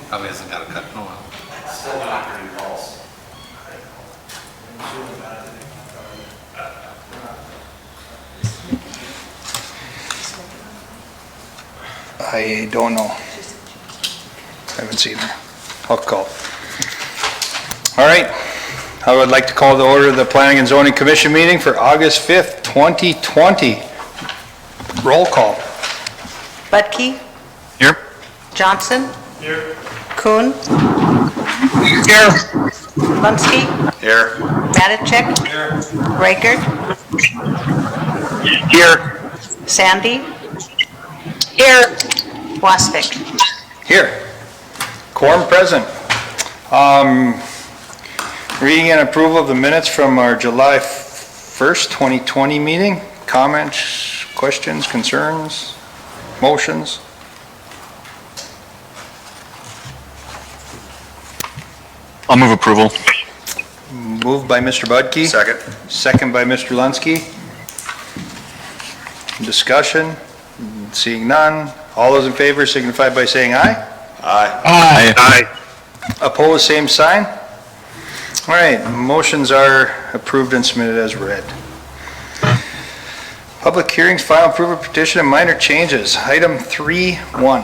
Probably hasn't got a cut in a while. Still not pretty false. I don't know. I haven't seen her. I'll call. All right. I would like to call to order the Planning and Zoning Commission meeting for August 5th, 2020. Roll call. Budke? Here. Johnson? Here. Kuhn? Here. Lunsky? Here. Matichek? Here. Reichert? Here. Sandy? Here. Waspick? Here. Quorum present. Reading and approval of the minutes from our July 1st, 2020 meeting. Comments, questions, concerns, motions? I'll move approval. Moved by Mr. Budke. Second. Second by Mr. Lunsky. Discussion? Seeing none. All those in favor signify by saying aye. Aye. Aye. Opposed, same sign. All right, motions are approved and submitted as read. Public hearings, final approval petition and minor changes. Item 3.1.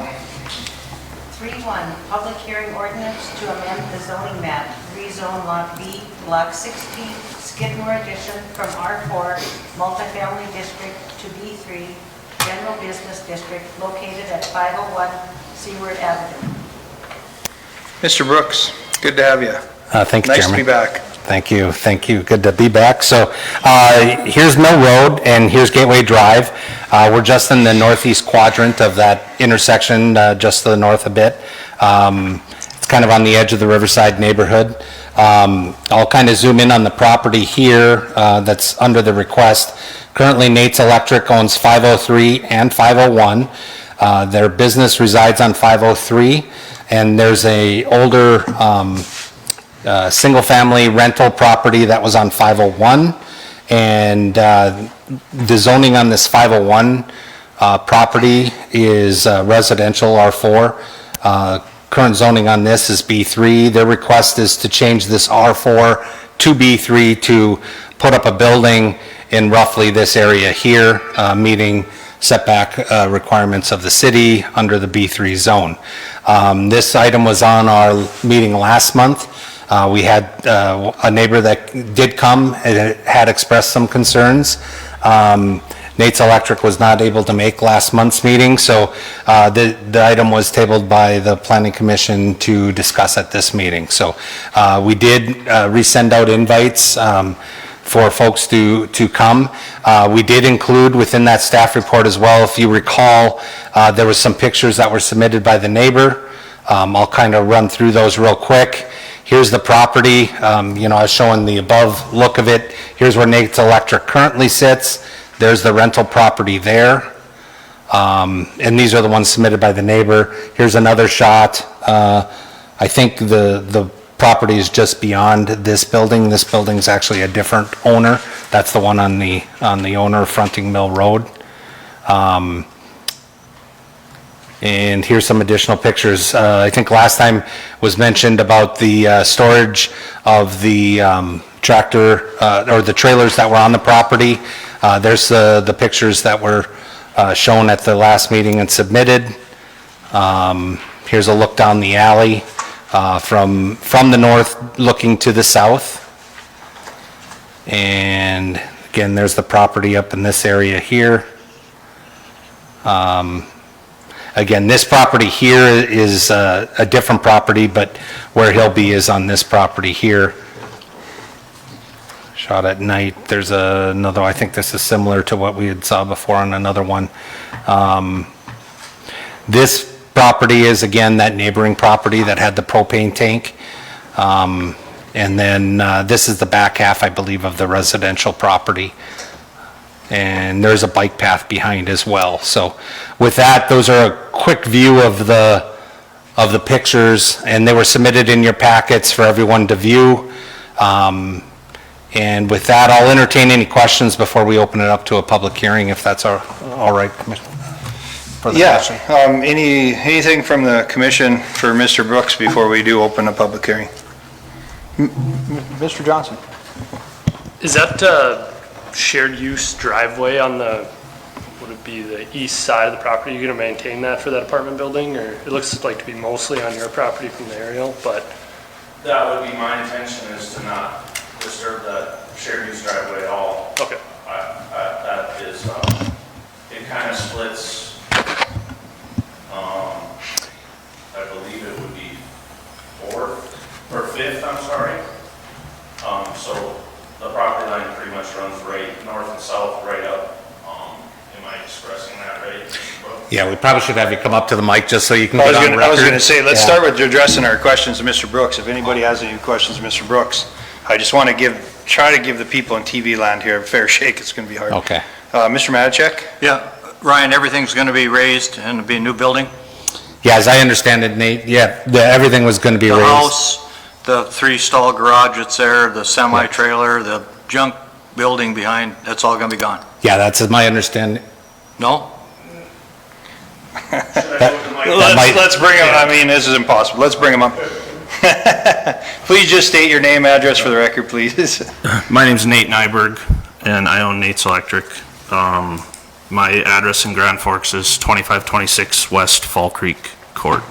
3-1, public hearing ordinance to amend the zoning map, rezone Lot B, Block 16, Skidmore addition from R4 multifamily district to B3 general business district located at 501 Seward Avenue. Mr. Brooks, good to have you. Thank you, Nice Chairman. to be back. Thank you. Good to be back. So here's Mill Road and here's Gateway Drive. We're just in the northeast quadrant of that intersection, just to the north a bit. It's kind of on the edge of the Riverside neighborhood. I'll kind of zoom in on the property here that's under the request. Currently, Nate's Electric owns 503 and 501. Their business resides on 503, and there's a older single-family rental property that was on 501, and the zoning on this 501 property is residential R4. Current zoning on this is B3. Their request is to change this R4 to B3 to put up a building in roughly this area here, meeting setback requirements of the city under the B3 zone. This item was on our meeting last month. We had a neighbor that did come and had expressed some concerns. Nate's Electric was not able to make last month's meeting, so the item was tabled by the Planning Commission to discuss at this meeting. So we did resend out invites for folks to come. We did include within that staff report as well, if you recall, there was some pictures that were submitted by the neighbor. I'll kind of run through those real quick. Here's the property. I was showing the above look of it. Here's where Nate's Electric currently sits. There's the rental property there. And these are the ones submitted by the neighbor. Here's another shot. I think the property is just beyond this building. This building is actually a different owner. That's the one on the owner fronting Mill Road. And here's some additional pictures. I think last time was mentioned about the storage of the tractor or the trailers that were on the property. There's the pictures that were shown at the last meeting and submitted. Here's a look down the alley from the north looking to the south. And again, there's the property up in this area here. Again, this property here is a different property, but where he'll be is on this property here. Shot at night. There's another, I think this is similar to what we had saw before on another one. This property is, again, that neighboring property that had the propane tank. And then this is the back half, I believe, of the residential property. And there's a bike path behind as well. So with that, those are a quick view of the pictures, and they were submitted in your packets for everyone to view. And with that, I'll entertain any questions before we open it up to a public hearing, if that's all right, Commissioner. for the Yeah, commission. anything from the commission for Mr. Brooks before we do open the public hearing? Mr. Johnson? Is that shared use driveway on the, would it be the east side of the property? You gonna maintain that for that apartment building, or it looks like to be mostly on your property from the aerial, but That would be my intention, is to not disturb that shared use driveway at all. okay. That is, it kind of splits, I believe it would be fourth or fifth, I'm sorry. So the property line pretty much runs right north and south, right up. Am I expressing that right, Mr. Brooks? Yeah, we probably should have you come up to the mic just so you can I get was on gonna, record. I was gonna say, let's Yeah. start with addressing our questions to Mr. Brooks. If anybody has any questions of Mr. Brooks, I just want to try to give the people in TV land here a fair shake. It's gonna be hard. Okay. Mr. Matichak? Yeah, Ryan, everything's going to be raised and it'll be a new building? Yeah, as I understand it, Nate, yeah, everything was going to be The raised. house, the three-stall garage that's there, the semi-trailer, the junk building behind, that's all going to be gone? Yeah, that's my understanding. No? Let's bring him, I mean, this is impossible. Let's bring him up. Please just state your name, address for the record, please. My name's Nate Nyberg, and I own Nate's Electric. My address in Grand Forks is 2526 West Fall Creek Court.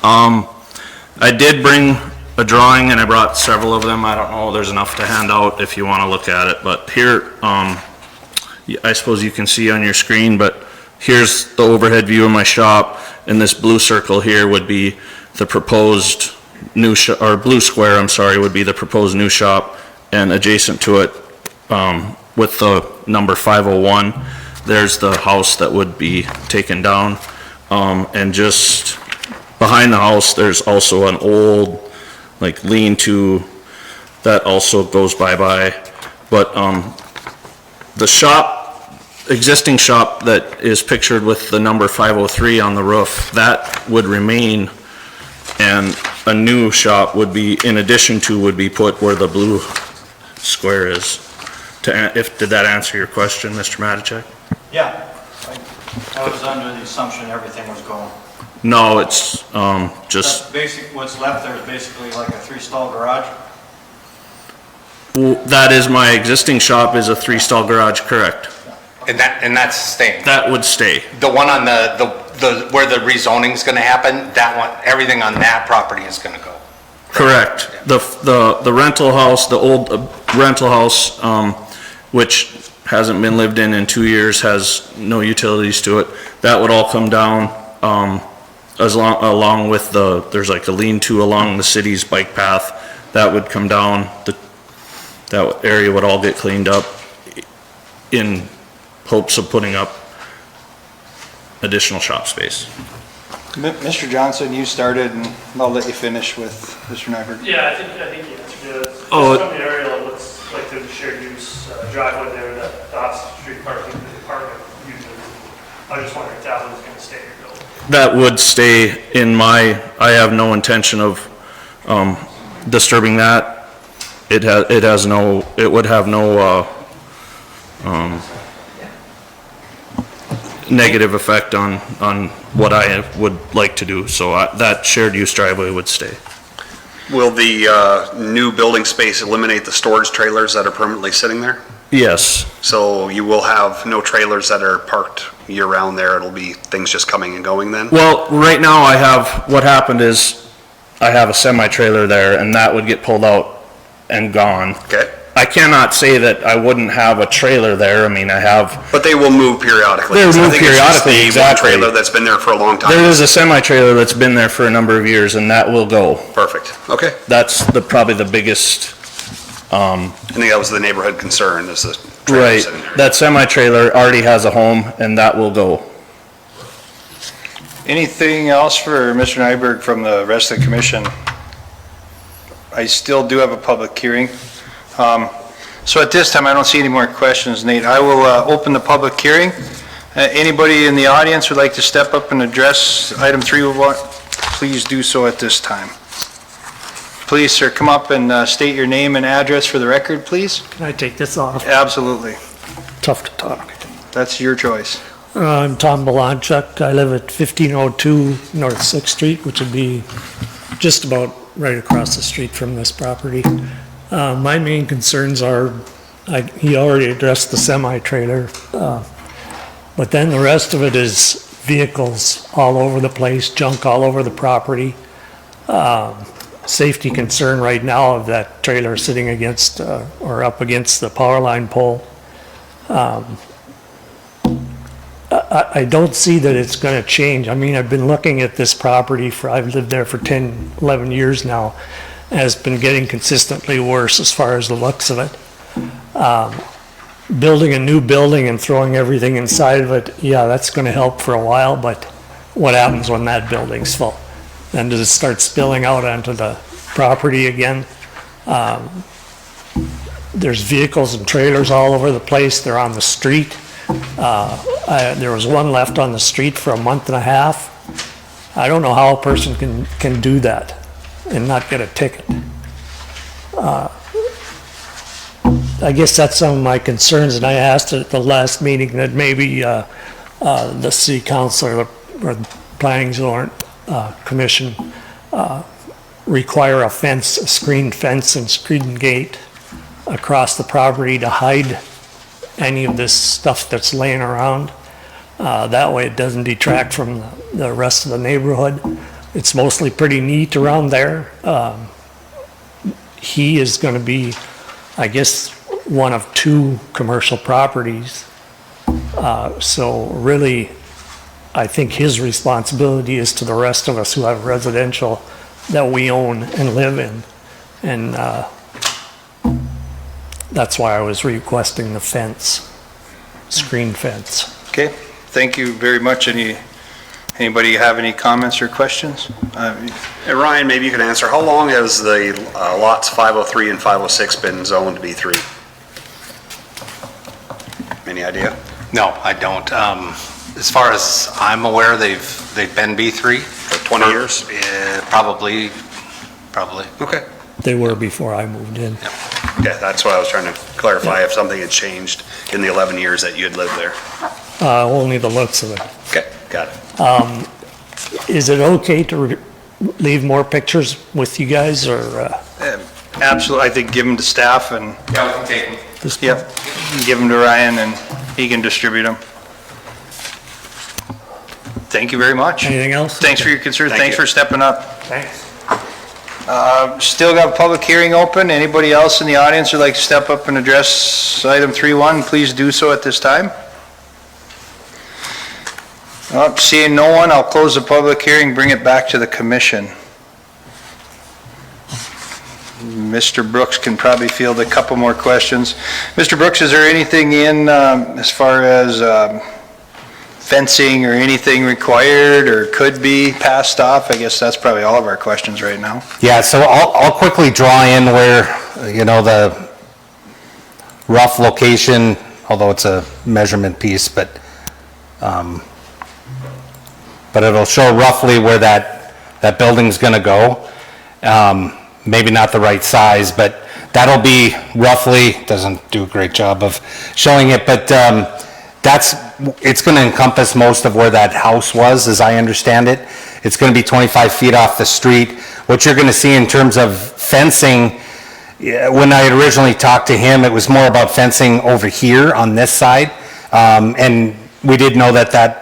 I did bring a drawing, and I brought several of them. I don't know, there's enough to hand out if you want to look at it, but here, I suppose you can see on your screen, but here's the overhead view of my shop, and this blue circle here would be the proposed new, or blue square, I'm sorry, would be the proposed new shop, and adjacent to it, with the number 501, there's the house that would be taken down. And just behind the house, there's also an old, like, lean-to that also goes bye-bye. But the shop, existing shop that is pictured with the number 503 on the roof, that would remain, and a new shop would be, in addition to, would be put where the blue square is. Did that answer your question, Mr. Matichak? Yeah. I was under the assumption everything was going. No, it's just, What's left there is basically like a three-stall garage? that is my existing shop is a three-stall garage, correct? And that's staying. That would stay. The one on where the rezoning's gonna happen, that one, everything on that property is gonna go. Correct. The rental house, the old rental house, which hasn't been lived in 2 years, has no utilities to it, that would all come down, along with there's like a lean-to along the city's bike path, that would come down, that area would all get cleaned up in hopes of putting up additional shop space. Mr. Johnson, you started, and I'll let you finish with Mr. Nyberg. Yeah, I think you answered it. Oh, From the aerial, it looks like there's a shared use driveway there that the off-street parking, the apartment uses. I was just wondering if that was gonna stay in your building. That would stay in I have no intention of disturbing that. It would have no negative effect on what I would like to do, so that shared use driveway would stay. Will the new building space eliminate the storage trailers that are permanently sitting there? Yes, So you will have no trailers that are parked year-round there? It'll be things just coming and going then? well, right now what happened is I have a semi-trailer there, and that would get pulled out and gone. Okay. I cannot say that I wouldn't have a trailer there. I mean, I have, But they will move periodically? They will So I move think it's just periodically, the one exactly. trailer that's been there for a long there time? is a semi-trailer that's been there for a number of years, and that will go. Perfect. Okay. That's probably the biggest, I think that was the neighborhood concern, is the trailer right, sitting there. that semi-trailer already has a home, and that will go. Anything else for Mr. Nyberg from the rest of the commission? I still do have a public hearing. So at this time, I don't see any more questions, Nate. I will open the public hearing. Anybody in the audience would like to step up and address item 301, please do so at this time. Please, sir, come up and state your name and address for the record, please. Can I take this off? Absolutely. Tough to talk. That's your choice. I'm Tom Balanchuk. I live at 1502 North 6th Street, which would be just about right across the street from this property. My main concerns are, he already addressed the semi-trailer, but then the rest of it is vehicles all over the place, junk all over the property. Safety concern right now of that trailer sitting against, or up against the power line pole. I don't see that it's going to change. I mean, I've been looking at this property I've lived there for 10, 11 years now, and it's been getting consistently worse as far as the looks of it. Building a new building and throwing everything inside of it, yeah, that's going to help for a while, but what happens when that building's full? Then does it start spilling out onto the property again? There's vehicles and trailers all over the place. They're on the street. There was one left on the street for a month and a half. I don't know how a person can do that and not get a ticket. I guess that's some of my concerns, and I asked at the last meeting that maybe the city council or the planning zone commission require a fence, a screened fence and screened gate across the property to hide any of this stuff that's laying around. That way it doesn't detract from the rest of the neighborhood. It's mostly pretty neat around there. He is going to be, I guess, one of 2 commercial properties. So really, I think his responsibility is to the rest of us who have residential that we own and live in. And that's why I was requesting the fence, screen fence. Okay, thank you very much. Anybody have any comments or questions? Hey, Ryan, maybe you can answer, how long has the lots 503 and 506 been zoned B3? Any idea? No, I don't. As far as I'm aware, they've been B3. For 20 years? Probably. Okay. They were before I moved in. Yeah, that's what I was trying to clarify, if something had changed in the 11 years that you had lived there. Only the looks of it. Okay, got it. Is it okay to leave more pictures with you guys, or? Absolutely, I think give them to staff and, Yeah, we can take them. yep, give them to Ryan and he can distribute them. Thank you very much. Anything else? Thanks for your concern, Thank thanks you. for stepping up. Thanks. Still got a public hearing open. Anybody else in the audience who'd like to step up and address item 3.1, please do so at this time. Seeing no one, I'll close the public hearing, bring it back to the commission. Mr. Brooks can probably field a couple more questions. Mr. Brooks, is there anything in as far as fencing or anything required or could be passed off? I guess that's probably all of our questions right now. Yeah, so I'll quickly draw in where, the rough location, although it's a measurement piece, but it'll show roughly where that building's gonna go. Maybe not the right size, but that'll be roughly, doesn't do a great job of showing it, but it's gonna encompass most of where that house was, as I understand it. It's gonna be 25 feet off the street. What you're gonna see in terms of fencing, when I had originally talked to him, it was more about fencing over here on this side. And we did know that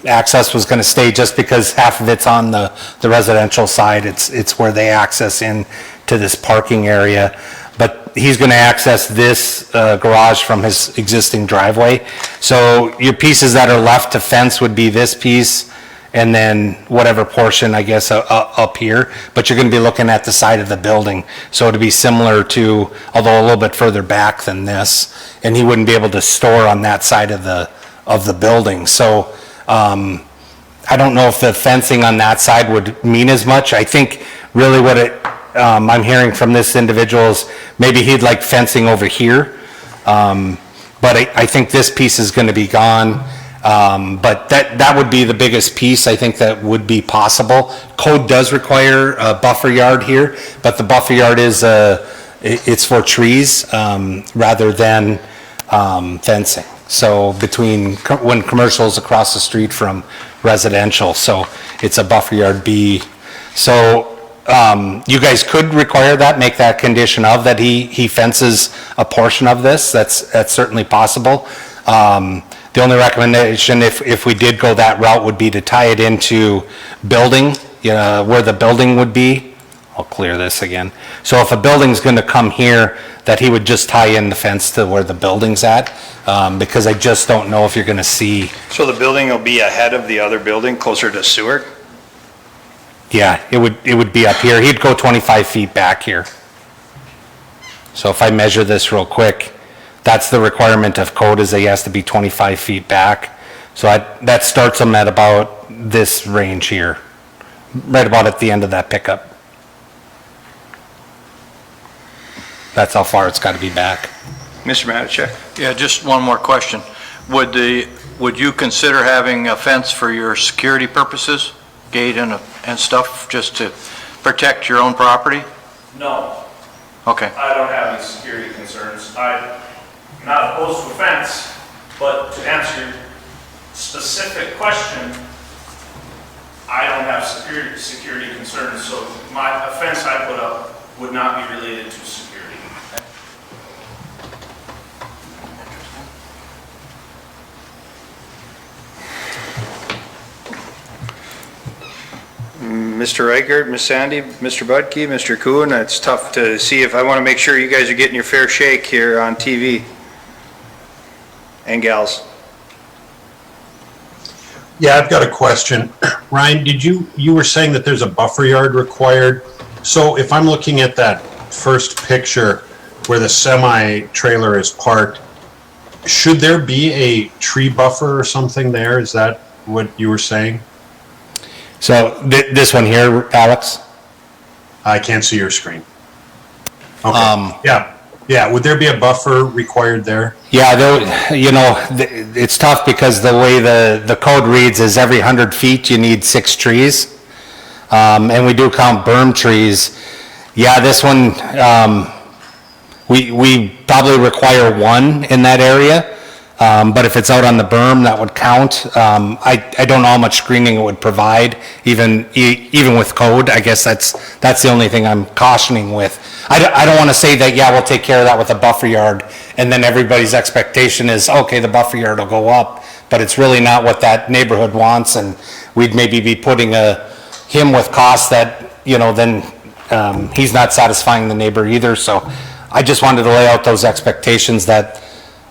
access was gonna stay just because half of it's on the residential side. It's where they access in to this parking area. But he's gonna access this garage from his existing driveway. So your pieces that are left to fence would be this piece and then whatever portion, I guess, up here. But you're gonna be looking at the side of the building. So it'd be similar to, although a little bit further back than this, and he wouldn't be able to store on that side of the building. So I don't know if the fencing on that side would mean as much. I think really what I'm hearing from this individual is maybe he'd like fencing over here. But I think this piece is going to be gone. But that would be the biggest piece I think that would be possible. Code does require a buffer yard here, but the buffer yard it's for trees rather than fencing. So when commercial's across the street from residential, so it's a buffer yard B. So, you guys could require that, make that condition of that he fences a portion of this, that's certainly possible. The only recommendation, if we did go that route, would be to tie it into building, where the building would be. I'll clear this again. So if a building's gonna come here, that he would just tie in the fence to where the building's at, because I just don't know if you're gonna see. So the building will be ahead of the other building, closer to Seward? Yeah, it would be up here. He'd go 25 feet back here. So if I measure this real quick, that's the requirement of code, is that he has to be 25 feet back. So that starts him at about this range here, right about at the end of that pickup. That's how far it's got to be back. Mr. Matichak? Yeah, just one more question. Would you consider having a fence for your security purposes, gate and stuff, just to protect your own property? No, Okay. I don't have any security concerns. I'm not opposed to a fence, but to answer your specific question, I don't have security concerns, so a fence I put up would not be related to security. Mr. Reichert, Ms. Sandy, Mr. Budke, Mr. Kuhn, it's tough to see if I want to make sure you guys are getting your fair shake here on TV. And gals. Yeah, I've got a question. Ryan, you were saying that there's a buffer yard required. So if I'm looking at that first picture where the semi-trailer is parked, should there be a tree buffer or something there? Is that what you were saying? So this one here, Alex? I can't see your screen. Okay, yeah. Would there be a buffer required there? Yeah, it's tough because the way the code reads is every 100 feet you need 6 trees. And we do count berm trees. Yeah, this one, we probably require 1 in that area. But if it's out on the berm, that would count. I don't know how much screening it would provide, even with code. I guess that's the only thing I'm cautioning with. I don't want to say that, yeah, we'll take care of that with a buffer yard, and then everybody's expectation is, okay, the buffer yard will go up, but it's really not what that neighborhood wants, and we'd maybe be putting him with costs that, then he's not satisfying the neighbor either. So I just wanted to lay out those expectations that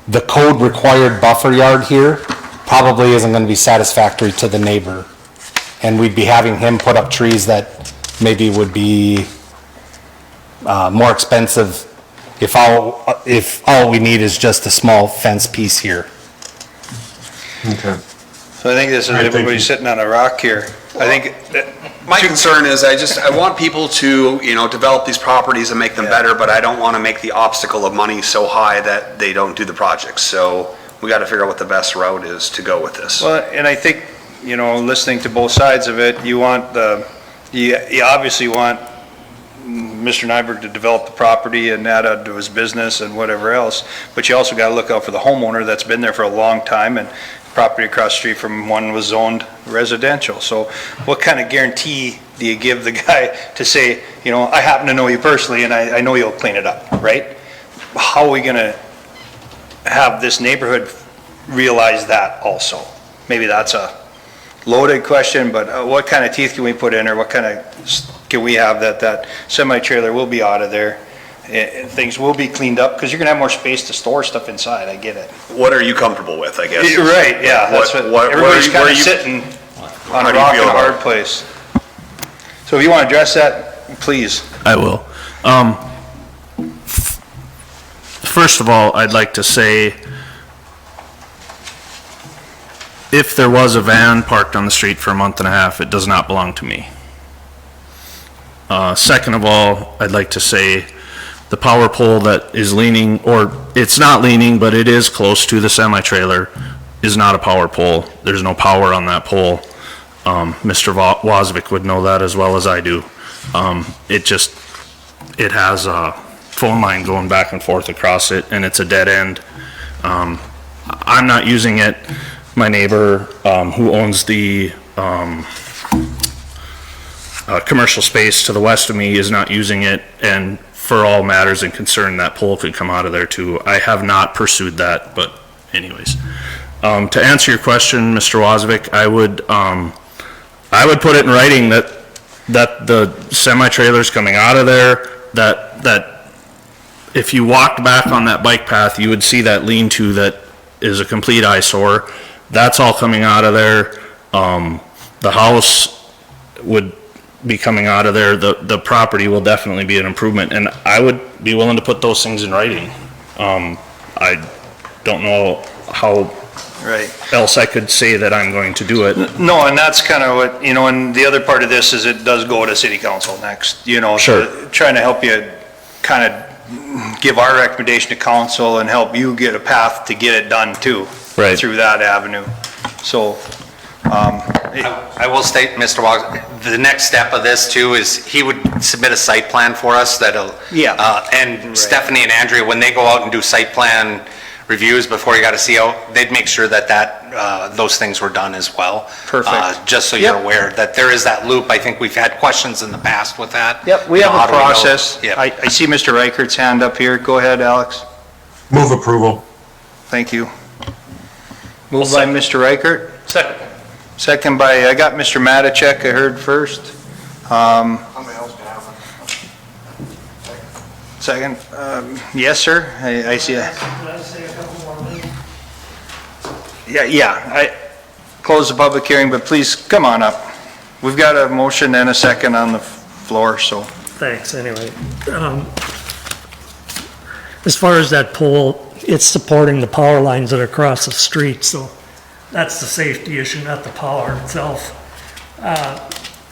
the code required buffer yard here probably isn't going to be satisfactory to the neighbor. And we'd be having him put up trees that maybe would be more expensive if all we need is just a small fence piece here. Okay. So I think this is All right, thank everybody you. sitting on a rock here. I think that, My concern is I want people to, develop these properties and make them better, but I don't want to make the obstacle of money so high that they don't do the projects. So we got to figure out what the best route is to go with this. well, and I think, listening to both sides of it, you obviously want Mr. Nyberg to develop the property and add on to his business and whatever else, but you also got to look out for the homeowner that's been there for a long time, and property across the street from one was zoned residential. So what kind of guarantee do you give the guy to say, I happen to know you personally and I know you'll clean it up, right? How are we going to have this neighborhood realize that also? Maybe that's a loaded question, but what kind of teeth can we put in, or what kind of, can we have that semi-trailer will be out of there? And things will be cleaned up, because you're gonna have more space to store stuff inside, I get it. What are you comfortable with, I guess? Right, yeah, that's what, everybody's kind of sitting on a rock and a hard place. So if you want to address that, please. I will. First of all, I'd like to say, if there was a van parked on the street for a month and a half, it does not belong to me. Second of all, I'd like to say, the power pole that is leaning, or it's not leaning, but it is close to the semi-trailer, is not a power pole. There's no power on that pole. Mr. Wozvik would know that as well as I do. It has a phone line going back and forth across it, and it's a dead end. I'm not using it. My neighbor, who owns the, commercial space to the west of me is not using it, and for all matters and concern, that pole could come out of there too. I have not pursued that, but anyways. To answer your question, Mr. Wozovic, I would put it in writing that the semi-trailer's coming out of there, that if you walked back on that bike path, you would see that lean-to that is a complete eyesore. That's all coming out of there. The house would be coming out of there. The property will definitely be an improvement, and I would be willing to put those things in writing. I don't know how Right. else I could say that I'm going to do it. No, and that's kind of what, and the other part of this is it does go to city council next, so Sure. trying to help you kind of give our recommendation to council and help you get a path to get it done too. Right. Through that avenue. So, I will state, Mr. Wog, the next step of this too is he would submit a site plan for us that'll. Yeah. And Right. Stephanie and Andrea, when they go out and do site plan reviews before you got a CO, they'd make sure that those things were done as well. Perfect. Just so you're Yep. aware that there is that loop. I think we've had questions in the past with that. yep, we You have know, how a do we know? process. Yep. I see Mr. Reichert's hand up here. Go ahead, Alex. Move approval. Thank you. Moved by Mr. Reichert, Second. second by, I got Mr. Matichek, I heard first. Second, yes, sir, I see it. Yeah, I close the public hearing, but please, come on up. We've got a motion and a second on the floor, so. Thanks, anyway. As far as that pole, it's supporting the power lines that are across the street, so that's the safety issue, not the power itself.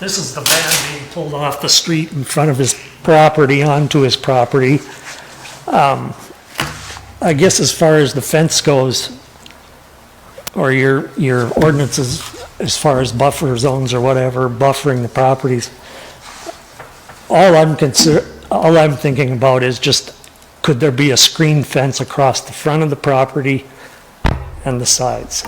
This is the van being pulled off the street in front of his property onto his property. I guess as far as the fence goes, or your ordinances as far as buffer zones or whatever, buffering the properties, all I'm thinking about is just, could there be a screen fence across the front of the property and the sides?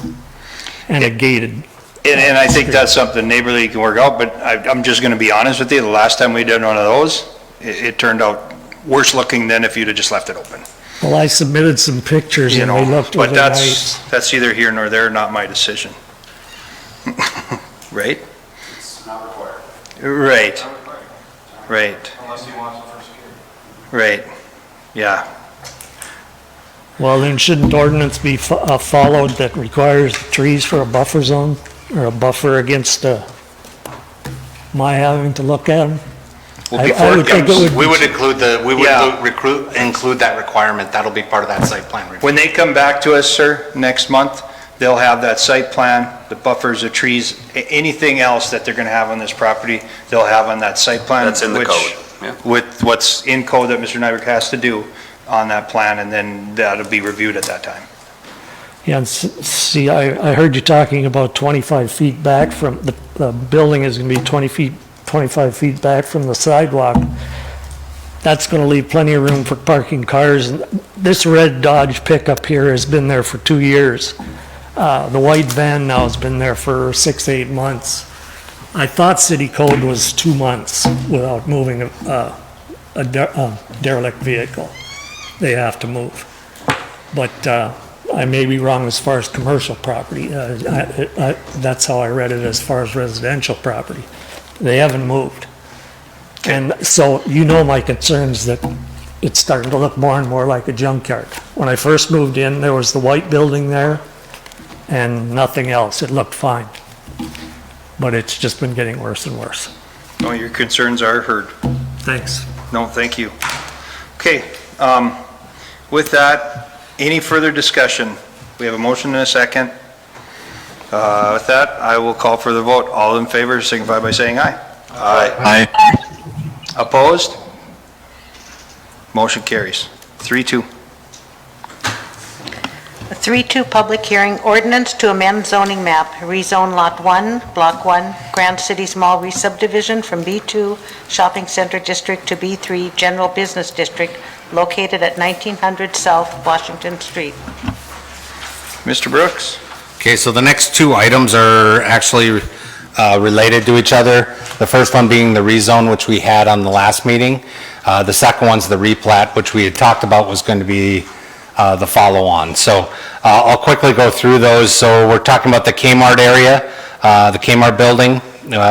And a gated. And I think that's something neighborly can work out, but I'm just gonna be honest with you, the last time we did one of those, it turned out worse looking than if you'd have just left it open. Well, I submitted some pictures You and know, they looked but really nice. that's either here nor there, not my decision. Right? It's not required. Right, right, Unless you want it for security. right, yeah. Well, then shouldn't ordinance be followed that requires trees for a buffer zone or a buffer against my having to look at them? Well, I before it would think it comes, would we be- would include Yeah. include that requirement. That'll be part of that site plan review. When they come back to us, sir, next month, they'll have that site plan, the buffers, the trees, anything else that they're gonna have on this property, they'll have on that site plan. That's in the which- code, yeah. With what's in code that Mr. Nyberg has to do on that plan, and then that'll be reviewed at that time. Yeah, and see, I heard you talking about 25 feet back from, the building is gonna be 25 feet back from the sidewalk. That's gonna leave plenty of room for parking cars. And this red Dodge pickup here has been there for 2 years. The white van now has been there for 6 to 8 months. I thought city code was 2 months without moving a derelict vehicle. They have to move. But I may be wrong as far as commercial property. That's how I read it as far as residential property. They haven't moved. And so you know my concerns that it's starting to look more and more like a junkyard. When I first moved in, there was the white building there and nothing else. It looked fine. But it's just been getting worse and worse. No, your concerns are heard. Thanks. No, thank you. Okay, with that, any further discussion? We have a motion and a second. With that, I will call for the vote. All in favor, signify by saying aye. Aye. Opposed? Motion carries. 3-2. A 3-2 public hearing, ordinance to amend zoning map, rezone Lot 1, Block 1, Grand City Small Re-subdivision from B2 Shopping Center District to B3 General Business District located at 1900 South Washington Street. Mr. Brooks? Okay, so the next two items are actually related to each other. The first one being the rezone, which we had on the last meeting. The second one's the replat, which we had talked about was going to be the follow-on. So I'll quickly go through those. So we're talking about the Kmart area, the Kmart building,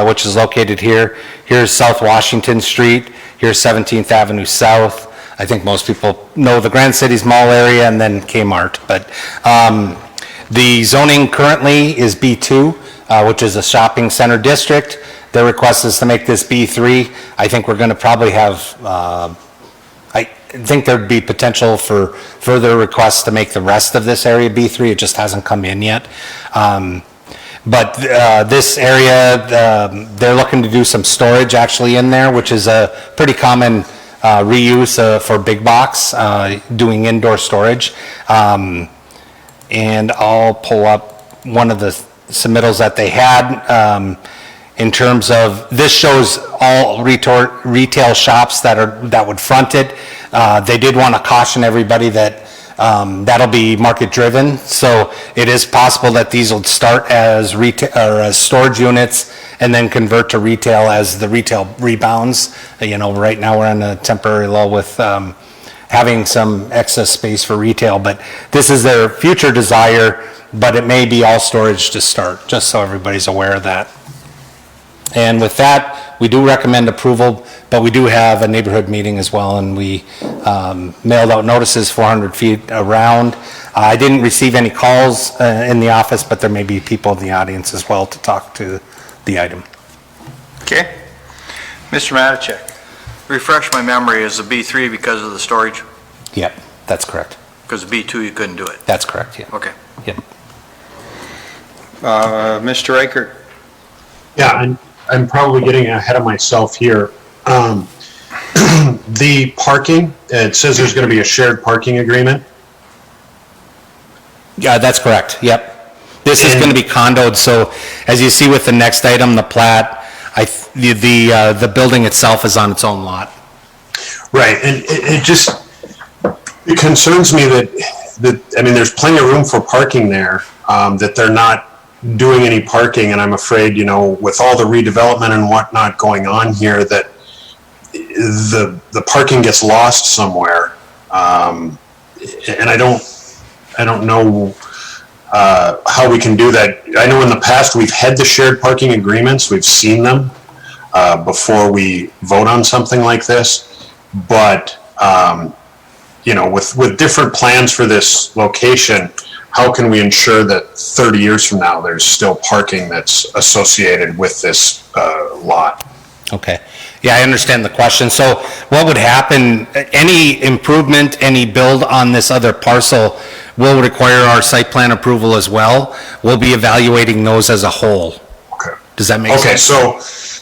which is located here. Here's South Washington Street. Here's 17th Avenue South. I think most people know the Grand Cities Mall area and then Kmart. But the zoning currently is B2, which is a shopping center district. Their request is to make this B3. I think we're going to probably have, I think there'd be potential for further requests to make the rest of this area B3. It just hasn't come in yet. But this area, they're looking to do some storage actually in there, which is a pretty common reuse for big box, doing indoor storage. And I'll pull up one of the submittals that they had in terms of, this shows all retail shops that would front it. They did want to caution everybody that that'll be market driven. So it is possible that these will start as retail or as storage units and then convert to retail as the retail rebounds. You know, right now we're on a temporary lull with having some excess space for retail, but this is their future desire, but it may be all storage to start, just so everybody's aware of that. And with that, we do recommend approval, but we do have a neighborhood meeting as well, and we mailed out notices 400 feet around. I didn't receive any calls in the office, but there may be people in the audience as well to talk to the item. Okay. Mr. Matichak? Refresh my memory, is the B3 because of the storage? Yep, that's correct. Because B2 you couldn't do it? That's correct, yeah. Okay. Yep. Mr. Reichert? Yeah, I'm probably getting ahead of myself here. The parking, it says there's going to be a shared parking agreement. Yeah, that's correct, yep. This is going to be condoed, so as you see with the next item, the plat, the building itself is on its own lot. Right, and it concerns me that, I mean, there's plenty of room for parking there, that they're not doing any parking, and I'm afraid, you know, with all the redevelopment and whatnot going on here, that the parking gets lost somewhere. And I don't know how we can do that. I know in the past we've had the shared parking agreements, we've seen them before we vote on something like this, but you know, with different plans for this location, how can we ensure that 30 years from now there's still parking that's associated with this lot? Okay. Yeah, I understand the question. So what would happen, any improvement, any build on this other parcel will require our site plan approval as well. We'll be evaluating those as a whole. Okay. Does that make sense? Okay,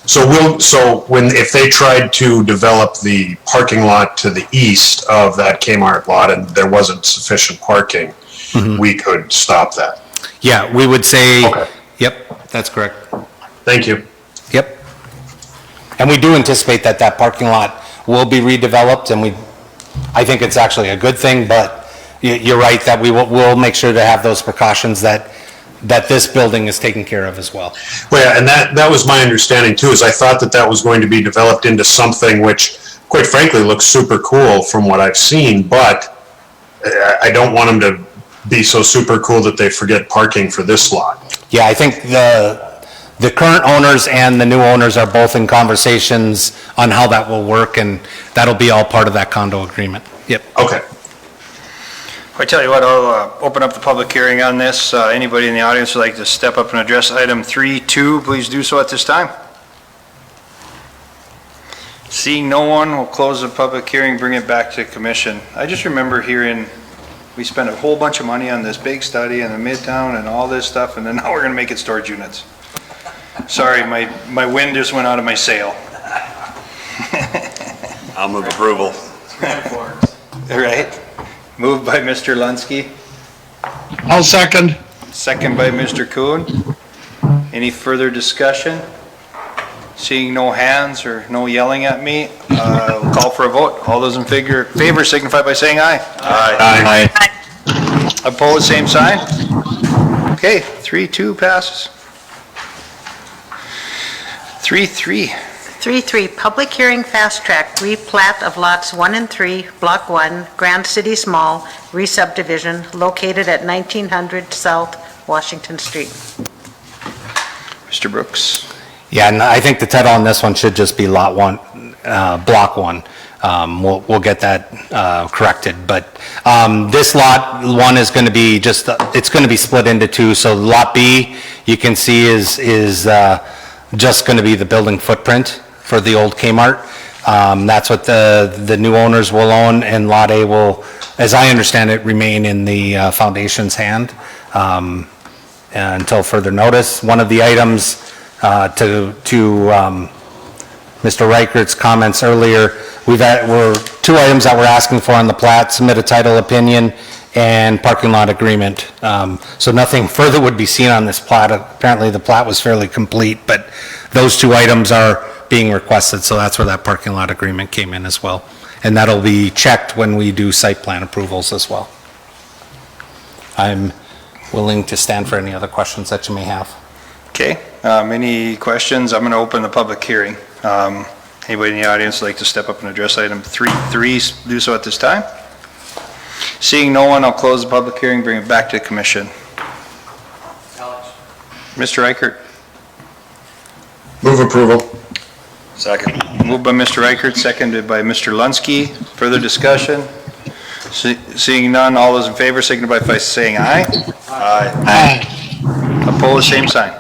so if they tried to develop the parking lot to the east of that Kmart lot and there wasn't sufficient parking, we could stop that. Yeah, we would say, Okay. Yep, that's correct. Thank you. Yep. And we do anticipate that that parking lot will be redeveloped, and I think it's actually a good thing, but you're right that we'll make sure to have those precautions that this building is taken care of as well. Well, yeah, and that was my understanding too, is I thought that was going to be developed into something which, quite frankly, looks super cool from what I've seen, but I don't want them to be so super cool that they forget parking for this lot. Yeah, I think the current owners and the new owners are both in conversations on how that will work, and that'll be all part of that condo agreement. Yep. Okay. I tell you what, I'll open up the public hearing on this. Anybody in the audience would like to step up and address item 3.2, please do so at this time. Seeing no one, we'll close the public hearing, bring it back to commission. I just remember hearing, we spent a whole bunch of money on this big study in the Midtown and all this stuff, and then now we're gonna make it storage units. Sorry, my wind just went out of my sail. I'll move approval. All right, moved by Mr. Lunsky, I'll second. second by Mr. Kuhn. Any further discussion? Seeing no hands or no yelling at me, we'll call for a vote. All those in favor signify by saying aye. Aye. Opposed, same sign. Okay, 3-2 passes. 3-3. 3-3, public hearing fast track, replat of lots 1 and 3, Block 1, Grand City Small, re-subdivision located at 1900 South Washington Street. Mr. Brooks. Yeah, and I think the title on this one should just be Lot 1, Block 1. We'll get that corrected, but this Lot 1 is going to be just, it's going to be split into two. So Lot B, you can see is just going to be the building footprint for the old Kmart. That's what the new owners will own, and Lot A will, as I understand it, remain in the foundation's hand until further notice. One of the items to Mr. Reichert's comments earlier, were two items that we're asking for on the plat: submit a title opinion and parking lot agreement. So nothing further would be seen on this plat. Apparently the plat was fairly complete, but those two items are being requested, so that's where that parking lot agreement came in as well. And that'll be checked when we do site plan approvals as well. I'm willing to stand for any other questions that you may have. Okay, any questions? I'm going to open the public hearing. Anybody in the audience would like to step up and address item 3-3, do so at this time? Seeing no one, I'll close the public hearing, bring it back to the commission. Mr. Reichert. Move approval. Second. Moved by Mr. Reichert, seconded by Mr. Lunsky. Further discussion? Seeing none, all those in favor signify by saying aye. Aye. Opposed, same sign.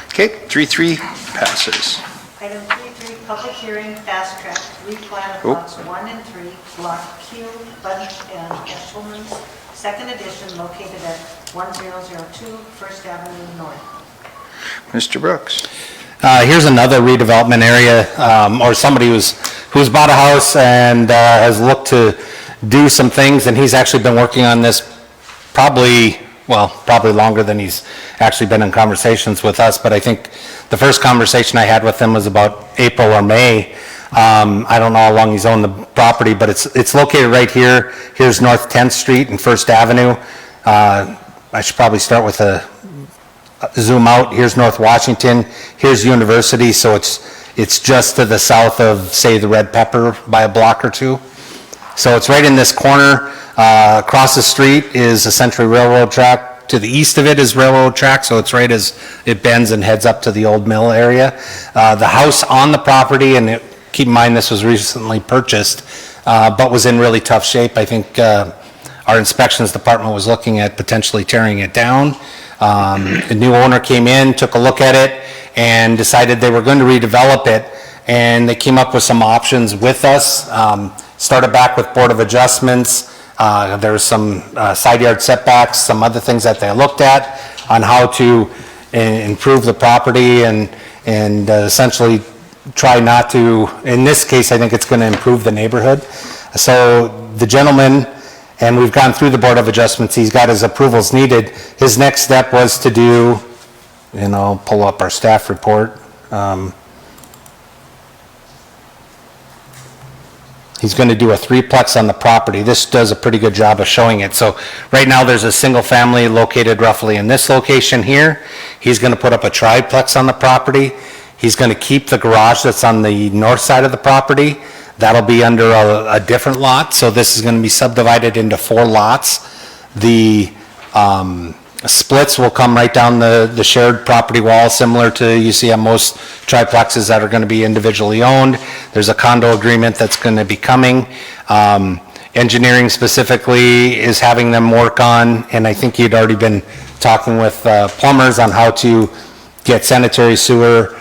Okay, 3-3 passes. Item 3-3, public hearing fast track, replat of Oh. lots 1 and 3, Block Q, Bunch and Eshelman's, second edition located at 1002 First Avenue North. Mr. Brooks. Here's another redevelopment area, or somebody who's bought a house and has looked to do some things, and he's actually been working on this probably longer than he's actually been in conversations with us, but I think the first conversation I had with him was about April or May. I don't know how long he's owned the property, but it's located right here. Here's North 10th Street and First Avenue. I should probably start with a zoom out. Here's North Washington. Here's University, so it's just to the south of, say, the Red Pepper by a block or two. So it's right in this corner. Across the street is a Century Railroad track. To the east of it is railroad track, so it's right as it bends and heads up to the old mill area. The house on the property, and keep in mind this was recently purchased, but was in really tough shape. I think our inspections department was looking at potentially tearing it down. A new owner came in, took a look at it, and decided they were going to redevelop it, and they came up with some options with us. Started back with Board of Adjustments. There's some side yard setbacks, some other things that they looked at on how to improve the property and essentially try not to, in this case, I think it's going to improve the neighborhood. So the gentleman, and we've gone through the Board of Adjustments, he's got his approvals needed. His next step was to do, pull up our staff report. He's going to do a threeplex on the property. This does a pretty good job of showing it. So right now there's a single family located roughly in this location here. He's going to put up a triplex on the property. He's going to keep the garage that's on the north side of the property. That'll be under a different lot. So this is going to be subdivided into 4 lots. The splits will come right down the shared property wall, similar to you see on most triplexes that are going to be individually owned. There's a condo agreement that's going to be coming. Engineering specifically is having them work on, and I think you'd already been talking with plumbers on how to get sanitary sewer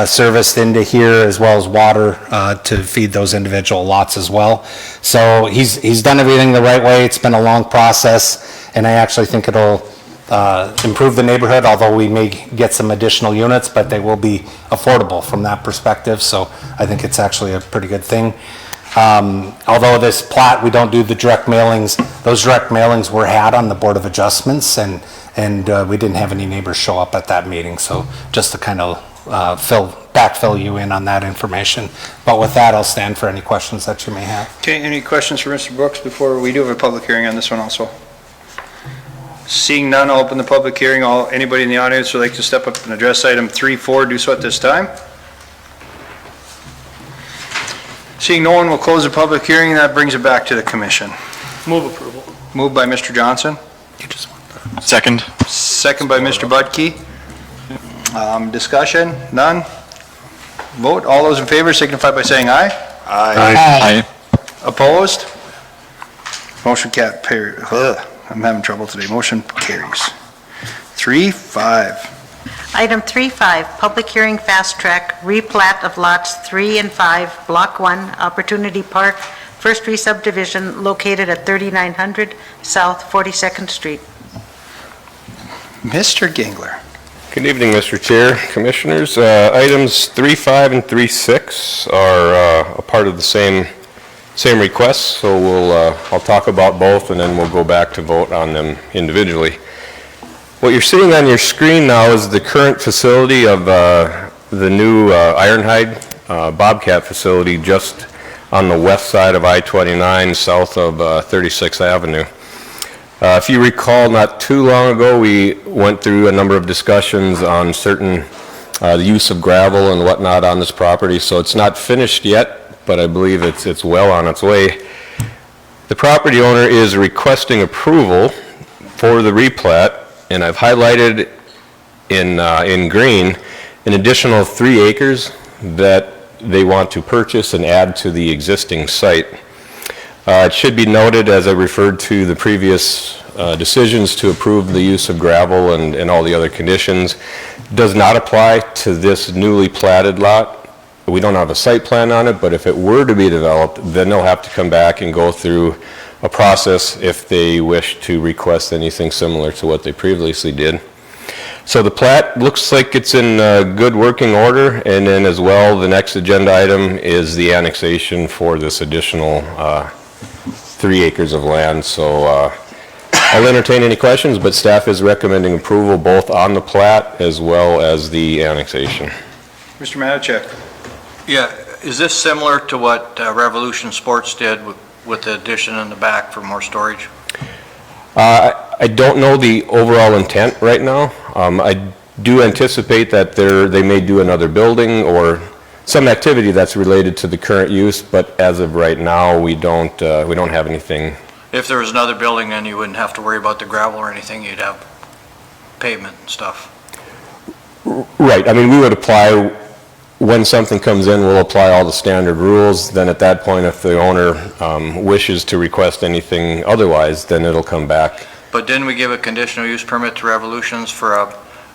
serviced into here, as well as water to feed those individual lots as well. So he's done everything the right way. It's been a long process, and I actually think it'll improve the neighborhood, although we may get some additional units, but they will be affordable from that perspective. So I think it's actually a pretty good thing. Although this plat, we don't do the direct mailings. Those direct mailings were had on the Board of Adjustments, and we didn't have any neighbors show up at that meeting. So just to kind of backfill you in on that information. But with that, I'll stand for any questions that you may have. Okay, any questions for Mr. Brooks before we do have a public hearing on this one also? Seeing none, I'll open the public hearing. Anybody in the audience would like to step up and address item 3-4, do so at this time. Seeing no one, will close the public hearing, and that brings it back to the commission. Move approval. Moved by Mr. Johnson, Second. second by Mr. Budke. Discussion, none. Vote, all those in favor signify by saying aye. Aye. Opposed? Motion I'm having trouble today. Motion carries. 3-5. Item 3-5, public hearing fast track, replat of lots 3 and 5, Block 1, Opportunity Park, First Re-subdivision located at 3900 South 42nd Street. Mr. Gingler. Good evening, Mr. Chair, Commissioners. Items 3-5 and 3-6 are a part of the same request, so I'll talk about both and then we'll go back to vote on them individually. What you're seeing on your screen now is the current facility of the new Ironhide Bobcat facility just on the west side of I-29 south of 36th Avenue. If you recall, not too long ago, we went through a number of discussions on certain the use of gravel and whatnot on this property, so it's not finished yet, but I believe it's well on its way. The property owner is requesting approval for the replat, and I've highlighted in green an additional 3 acres that they want to purchase and add to the existing site. It should be noted, as I referred to the previous decisions to approve the use of gravel and all the other conditions, does not apply to this newly platted lot. We don't have a site plan on it, but if it were to be developed, then they'll have to come back and go through a process if they wish to request anything similar to what they previously did. So the plat looks like it's in good working order, and then as well, the next agenda item is the annexation for this additional 3 acres of land. So I'll entertain any questions, but staff is recommending approval both on the plat as well as the annexation. Mr. Matichak. Yeah, is this similar to what Revolution Sports did with the addition in the back for more storage? I don't know the overall intent right now. I do anticipate that they may do another building or some activity that's related to the current use, but as of right now, we don't have anything. If there was another building, then you wouldn't have to worry about the gravel or anything, you'd have pavement and stuff. Right, I mean, we would apply, when something comes in, we'll apply all the standard rules. Then at that point, if the owner wishes to request anything otherwise, then it'll come back. But didn't we give a conditional use permit to Revolutions for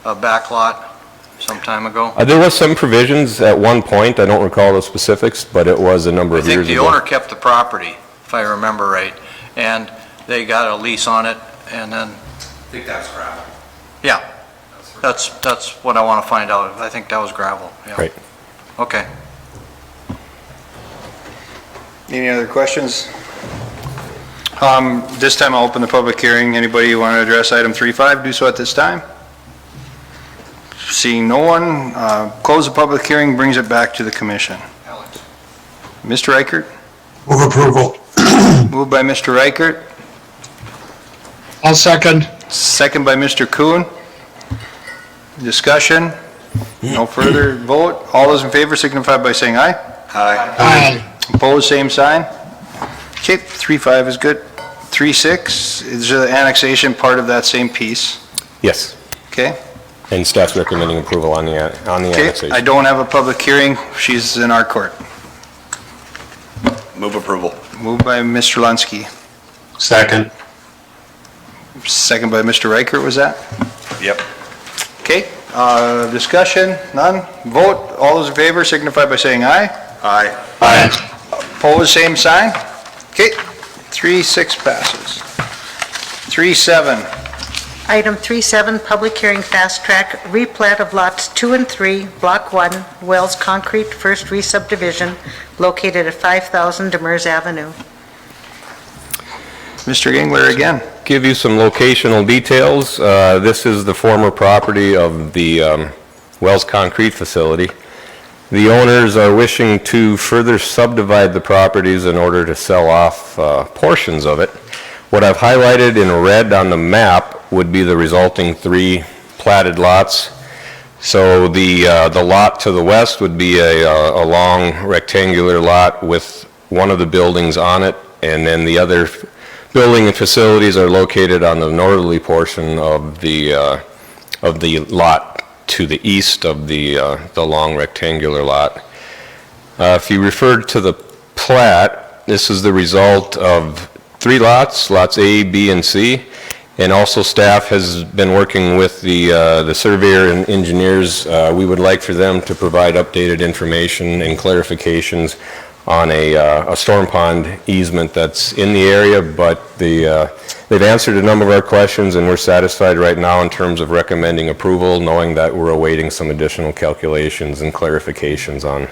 a back lot some time ago? There was some provisions at one point, I don't recall the specifics, but it was a number of years ago. I think the owner kept the property, if I remember right, and they got a lease on it, and then... I think that's gravel. Yeah, that's what I want to find out. I think that was gravel, yeah. Right. Okay. Any other questions? This time I'll open the public hearing. Anybody want to address item 3-5, do so at this time. Seeing no one, close the public hearing, brings it back to the commission. Alex. Mr. Reichert? Move approval. Moved by Mr. Reichert, I'll second. second by Mr. Kuhn. Discussion? No further vote. All those in favor signify by saying aye. Aye. Opposed, same sign. Okay, 3-5 is good. 3-6, is the annexation part of that same piece? Yes, Okay? and staff's recommending approval on the Okay, annexation. I don't have a public hearing. She's in our court. Move approval. Moved by Mr. Lunsky. Second. Second by Mr. Reichert, was that? Yep. Okay, discussion, none. Vote, all those in favor signify by saying aye. Aye. Opposed, same sign. Okay, 3-6 passes. 3-7, Item 3-7, public hearing fast track, replat of lots 2 and 3, Block 1, Wells Concrete, First Re-subdivision, located at 5000 Demers Avenue. Mr. Gingler again. Give you some locational details. This is the former property of the Wells Concrete facility. The owners are wishing to further subdivide the properties in order to sell off portions of it. What I've highlighted in red on the map would be the resulting 3 platted lots. So the lot to the west would be a long rectangular lot with one of the buildings on it, and then the other building and facilities are located on the northerly portion of the lot to the east of the long rectangular lot. If you referred to the plat, this is the result of 3 lots, lots A, B, and C. And also staff has been working with the surveyor and engineers. We would like for them to provide updated information and clarifications on a storm pond easement that's in the area, but they've answered a number of our questions, and we're satisfied right now in terms of recommending approval, knowing that we're awaiting some additional calculations and clarifications on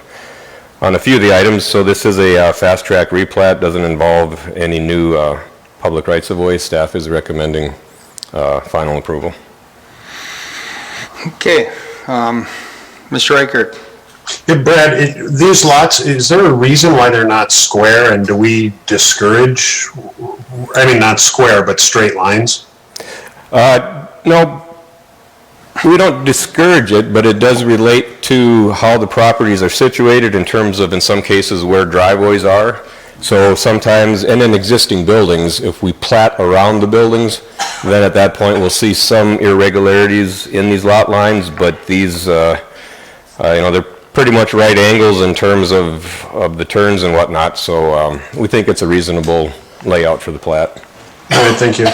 a few of the items. So this is a fast-track replat, doesn't involve any new public rights-of-way. Staff is recommending final approval. Okay, Mr. Reichert. Hey, Brad, these lots, is there a reason why they're not square, and do we discourage, I mean, not square, but straight lines? No, we don't discourage it, but it does relate to how the properties are situated in terms of, in some cases, where driveways are. So sometimes, and in existing buildings, if we plat around the buildings, then at that point we'll see some irregularities in these lot lines, but these, they're pretty much right angles in terms of the turns and whatnot, so we think it's a reasonable layout for the plat. All right, thank you.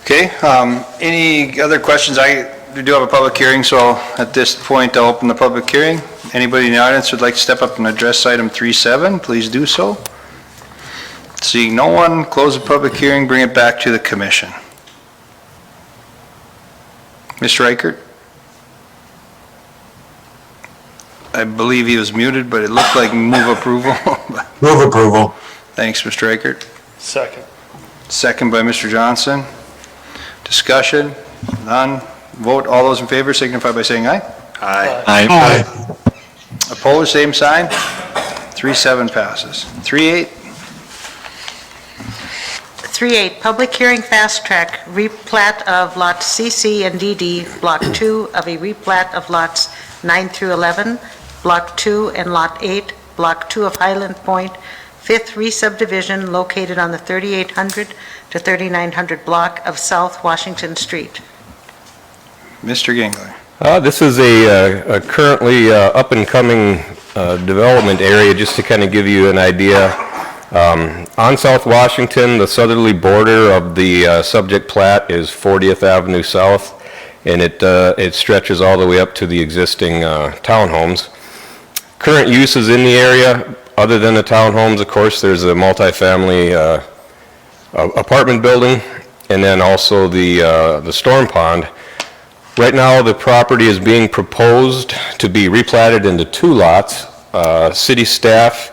Okay, any other questions? We do have a public hearing, so at this point I'll open the public hearing. Anybody in the audience would like to step up and address item 3.7, please do so. Seeing no one, close the public hearing, bring it back to the commission. Mr. Reichert? I believe he was muted, but it looked like move approval. Move approval. Thanks, Mr. Reichert. Second. Second by Mr. Johnson. Discussion? None. Vote. All those in favor signify by saying aye. Aye. Aye. Opposed, same sign. 3.7 passes. 3.8. 3.8, public hearing fast track, replat of lots CC and DD, Block 2 of a replat of lots 9 through 11, Block 2 and Lot 8, Block 2 of Highland Point, 5th re-subdivision located on the 3800 to 3900 block of South Washington Street. Mr. Gingler. This is a currently up-and-coming development area, just to kind of give you an idea. On South Washington, the southerly border of the subject plat is 40th Avenue South, and it stretches all the way up to the existing townhomes. Current uses in the area, other than the townhomes, of course, there's a multifamily apartment building, and then also the storm pond. Right now, the property is being proposed to be replatted into 2 lots. City staff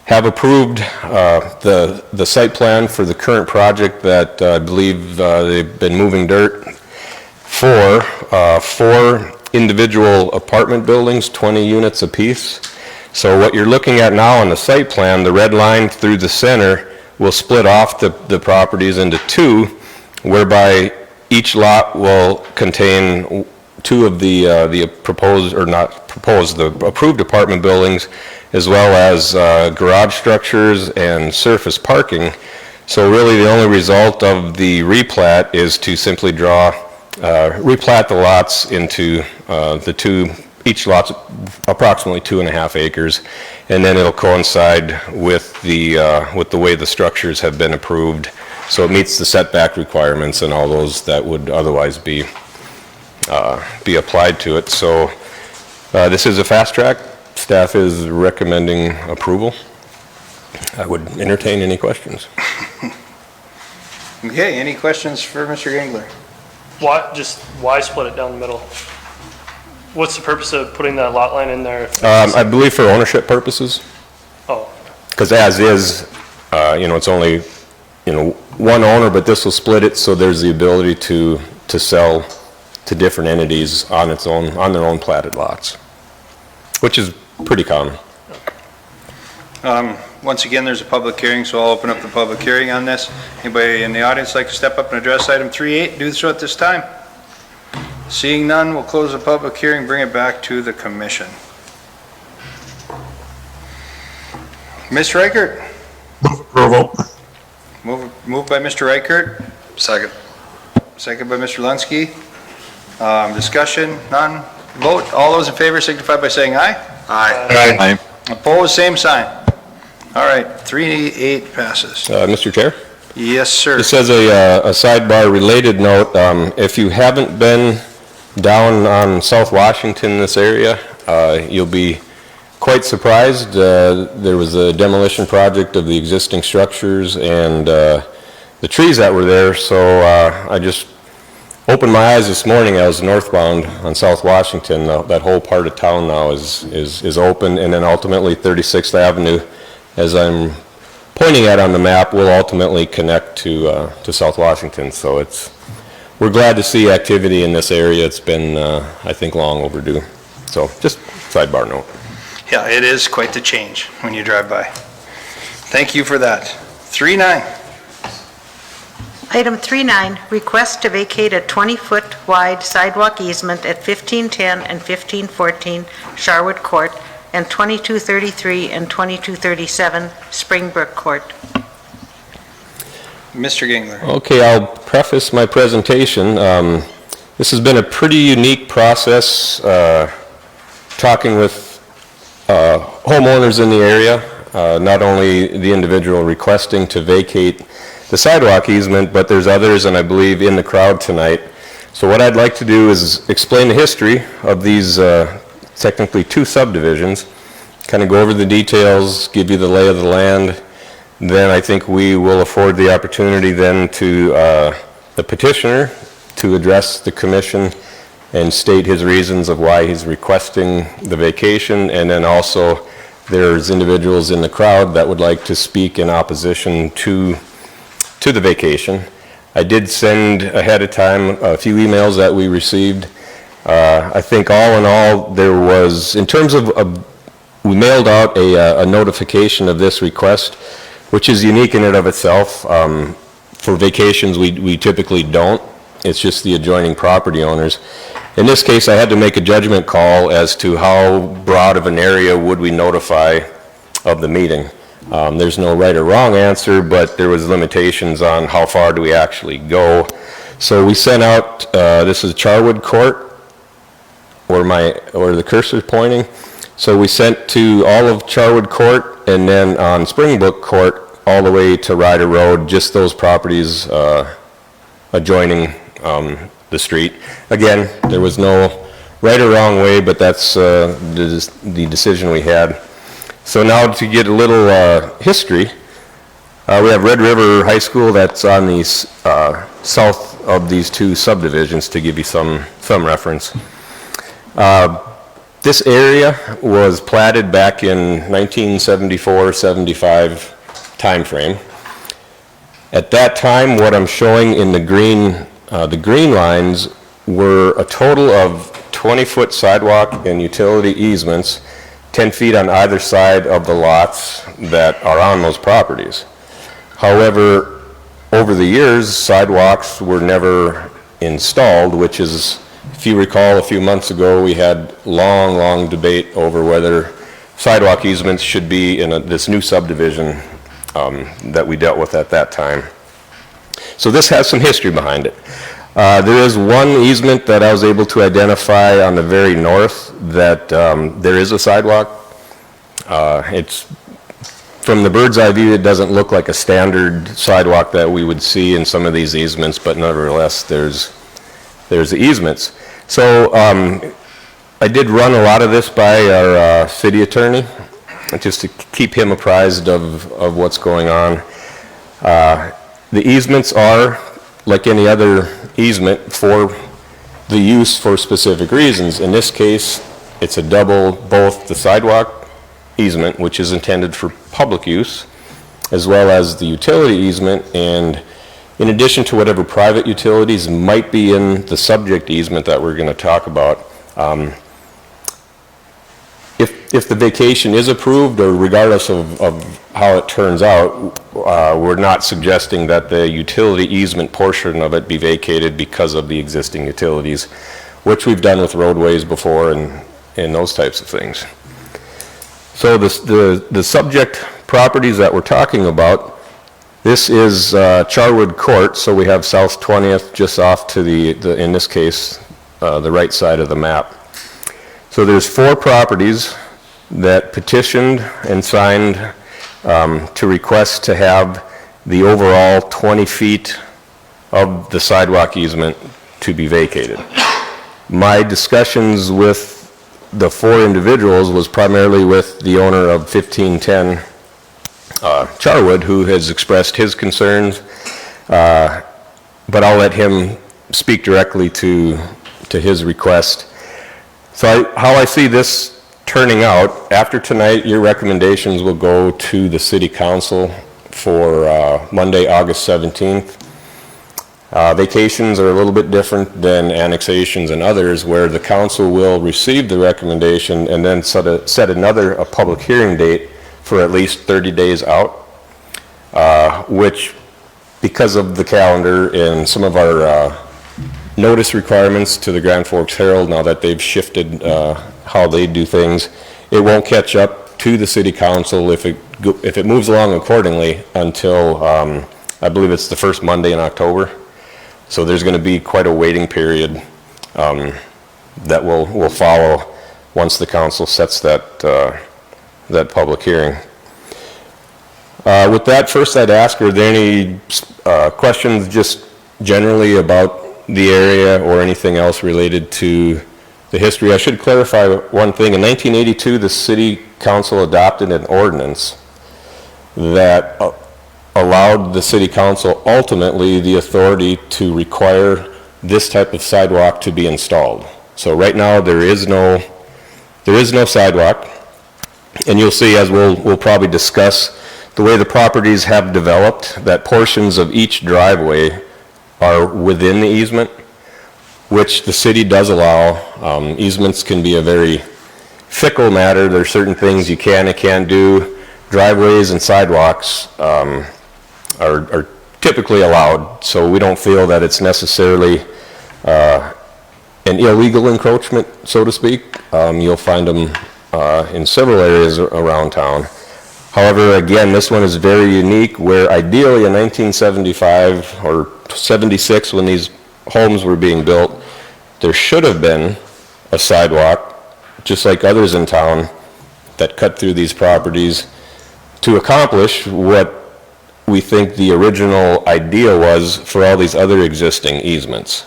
have approved the site plan for the current project that I believe they've been moving dirt for 4 individual apartment buildings, 20 units apiece. So what you're looking at now on the site plan, the red line through the center will split off the properties into 2, whereby each lot will contain 2 of the proposed, or not proposed, the approved apartment buildings, as well as garage structures and surface parking. So really the only result of the replat is to simply replat the lots into the 2, each lot's approximately 2.5 acres, and then it'll coincide with the way the structures have been approved. So it meets the setback requirements and all those that would otherwise be applied to it. So this is a fast track. Staff is recommending approval. I would entertain any questions. Okay, any questions for Mr. Gingler? Why split it down the middle? What's the purpose of putting that lot line in there? I believe for ownership purposes. Oh. Because as is, it's only, one owner, but this will split it, so there's the ability to sell to different entities on their own platted lots, which is pretty common. Once again, there's a public hearing, so I'll open up the public hearing on this. Anybody in the audience like to step up and address item 3.8? Do so at this time. Seeing none, we'll close the public hearing, bring it back to the commission. Ms. Reichert? Move approval. Moved by Mr. Reichert, Second. second by Mr. Lunsky. Discussion, none. Vote, all those in favor signify by saying aye. Aye. Aye. Opposed, same sign. All right, 3.8 passes. Mr. Chair? Yes, sir. Just as a sidebar related note, if you haven't been down on South Washington, this area, you'll be quite surprised. There was a demolition project of the existing structures and the trees that were there, so I just opened my eyes this morning. I was northbound on South Washington. That whole part of town now is open, and then ultimately 36th Avenue, as I'm pointing at on the map, will ultimately connect to South Washington. So we're glad to see activity in this area. It's been, I think, long overdue. So just sidebar note. Yeah, it is quite the change when you drive by. Thank you for that. 3.9. Item 3.9, request to vacate a 20-foot wide sidewalk easement at 1510 and 1514 Sharwood Court and 2233 and 2237 Springbrook Court. Mr. Gingler. Okay, I'll preface my presentation. This has been a pretty unique process, talking with homeowners in the area, not only the individual requesting to vacate the sidewalk easement, but there's others, and I believe in the crowd tonight. So what I'd like to do is explain the history of these technically two subdivisions, kind of go over the details, give you the lay of the land. Then I think we will afford the opportunity then to the petitioner to address the commission and state his reasons of why he's requesting the vacation, and then also there's individuals in the crowd that would like to speak in opposition to the vacation. I did send ahead of time a few emails that we received. I think all in all, there was, in terms of, we mailed out a notification of this request, which is unique in and of itself. For vacations, we typically don't. It's just the adjoining property owners. In this case, I had to make a judgment call as to how broad of an area would we notify of the meeting. There's no right or wrong answer, but there was limitations on how far do we actually go. So we sent out, this is Charwood Court, where the cursor's pointing. So we sent to all of Charwood Court, and then on Springbrook Court, all the way to Ryder Road, just those properties adjoining the street. Again, there was no right or wrong way, but that's the decision we had. So now to get a little history, we have Red River High School that's on the south of these two subdivisions, to give you some reference. This area was platted back in 1974-75 timeframe. At that time, what I'm showing in the green lines were a total of 20-foot sidewalk and utility easements, 10 feet on either side of the lots that are on those properties. However, over the years, sidewalks were never installed, which is, if you recall, a few months ago, we had long debate over whether sidewalk easements should be in this new subdivision that we dealt with at that time. So this has some history behind it. There is one easement that I was able to identify on the very north that there is a sidewalk. It's, from the bird's eye view, it doesn't look like a standard sidewalk that we would see in some of these easements, but nevertheless, there's the easements. So I did run a lot of this by our city attorney, just to keep him apprised of what's going on. The easements are, like any other easement, for the use for specific reasons. In this case, it's a double, both the sidewalk easement, which is intended for public use, as well as the utility easement, and in addition to whatever private utilities might be in the subject easement that we're going to talk about. if the vacation is approved, or regardless of how it turns out, we're not suggesting that the utility easement portion of it be vacated because of the existing utilities, which we've done with roadways before and those types of things. So the subject properties that we're talking about, this is Charwood Court, so we have South 20th just off to in this case, the right side of the map. So there's 4 properties that petitioned and signed to request to have the overall 20 feet of the sidewalk easement to be vacated. My discussions with the 4 individuals was primarily with the owner of 1510 Charwood, who has expressed his concerns, but I'll let him speak directly to his request. So how I see this turning out, after tonight, your recommendations will go to the city council for Monday, August 17th. Vacations are a little bit different than annexations and others, where the council will receive the recommendation and then set a public hearing date for at least 30 days out, which, because of the calendar and some of our notice requirements to the Grand Forks Herald, now that they've shifted how they do things, it won't catch up to the city council if it moves along accordingly until, I believe it's the first Monday in October. So there's going to be quite a waiting period that will follow once the council sets that public hearing. With that, first I'd ask, are there any questions just generally about the area or anything else related to the history? I should clarify one thing. In 1982, the city council adopted an ordinance that allowed the city council ultimately the authority to require this type of sidewalk to be installed. So right now there is no sidewalk, and you'll see, as we'll probably discuss, the way the properties have developed, that portions of each driveway are within the easement, which the city does allow. Easements can be a very fickle matter. There are certain things you can and can't do. Driveways and sidewalks are typically allowed, so we don't feel that it's necessarily an illegal encroachment, so to speak. You'll find them in several areas around town. However, again, this one is very unique, where ideally in 1975 or 76, when these homes were being built, there should have been a sidewalk, just like others in town, that cut through these properties to accomplish what we think the original idea was for all these other existing easements.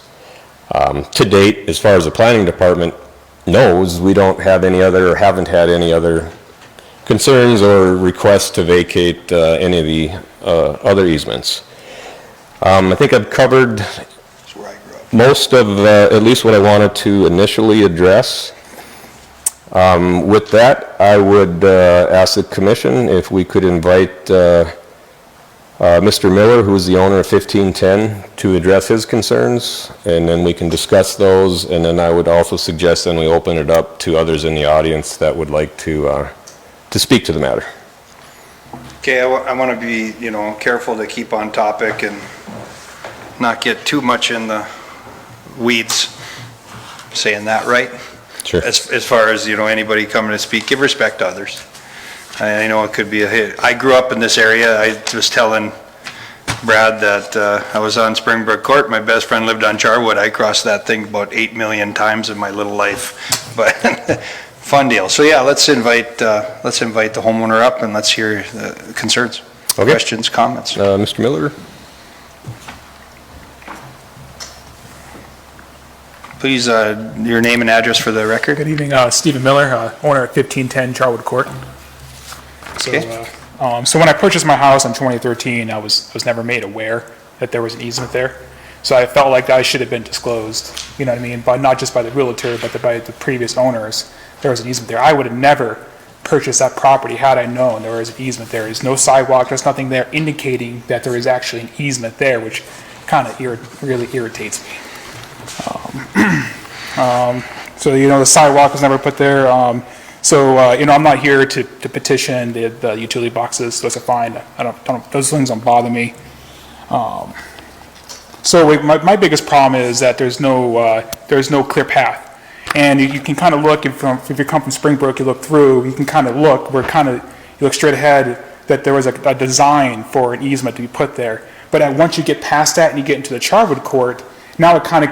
To date, as far as the planning department knows, we don't have any other, or haven't had any other concerns or requests to vacate any of the other easements. I think I've covered most of at least what I wanted to initially address. With that, I would ask the commission if we could invite Mr. Miller, who is the owner of 1510, to address his concerns, and then we can discuss those, and then I would also suggest then we open it up to others in the audience that would like to speak to the matter. Okay, I want to be, careful to keep on topic and not get too much in the weeds. Saying that right? Sure. As far as, anybody coming to speak, give respect to others. I know it could be a hit. I grew up in this area. I was telling Brad that I was on Springbrook Court. My best friend lived on Charwood. I crossed that thing about 8 million times in my little life. But fun deal. So yeah, let's invite the homeowner up and let's hear the concerns, questions, comments. Mr. Miller? Please, your name and address for the record. Good evening, Stephen Miller, owner at 1510 Charwood Court. So when I purchased my house in 2013, I was never made aware that there was an easement there. So I felt like I should have been disclosed, you know what I mean, but not just by the realtor, but by the previous owners. There was an easement there. I would have never purchased that property had I known there was an easement there. There's no sidewalk, there's nothing there indicating that there is actually an easement there, which kind of really irritates me. So the sidewalk was never put there. So, I'm not here to petition the utility boxes, those are fine, those things don't bother me. So my biggest problem is that there's no clear path. And you can kind of look, if you come from Springbrook, you look through, you can kind of look, you look straight ahead, that there was a design for an easement to be put there. But once you get past that and you get into the Charwood Court, now it kind of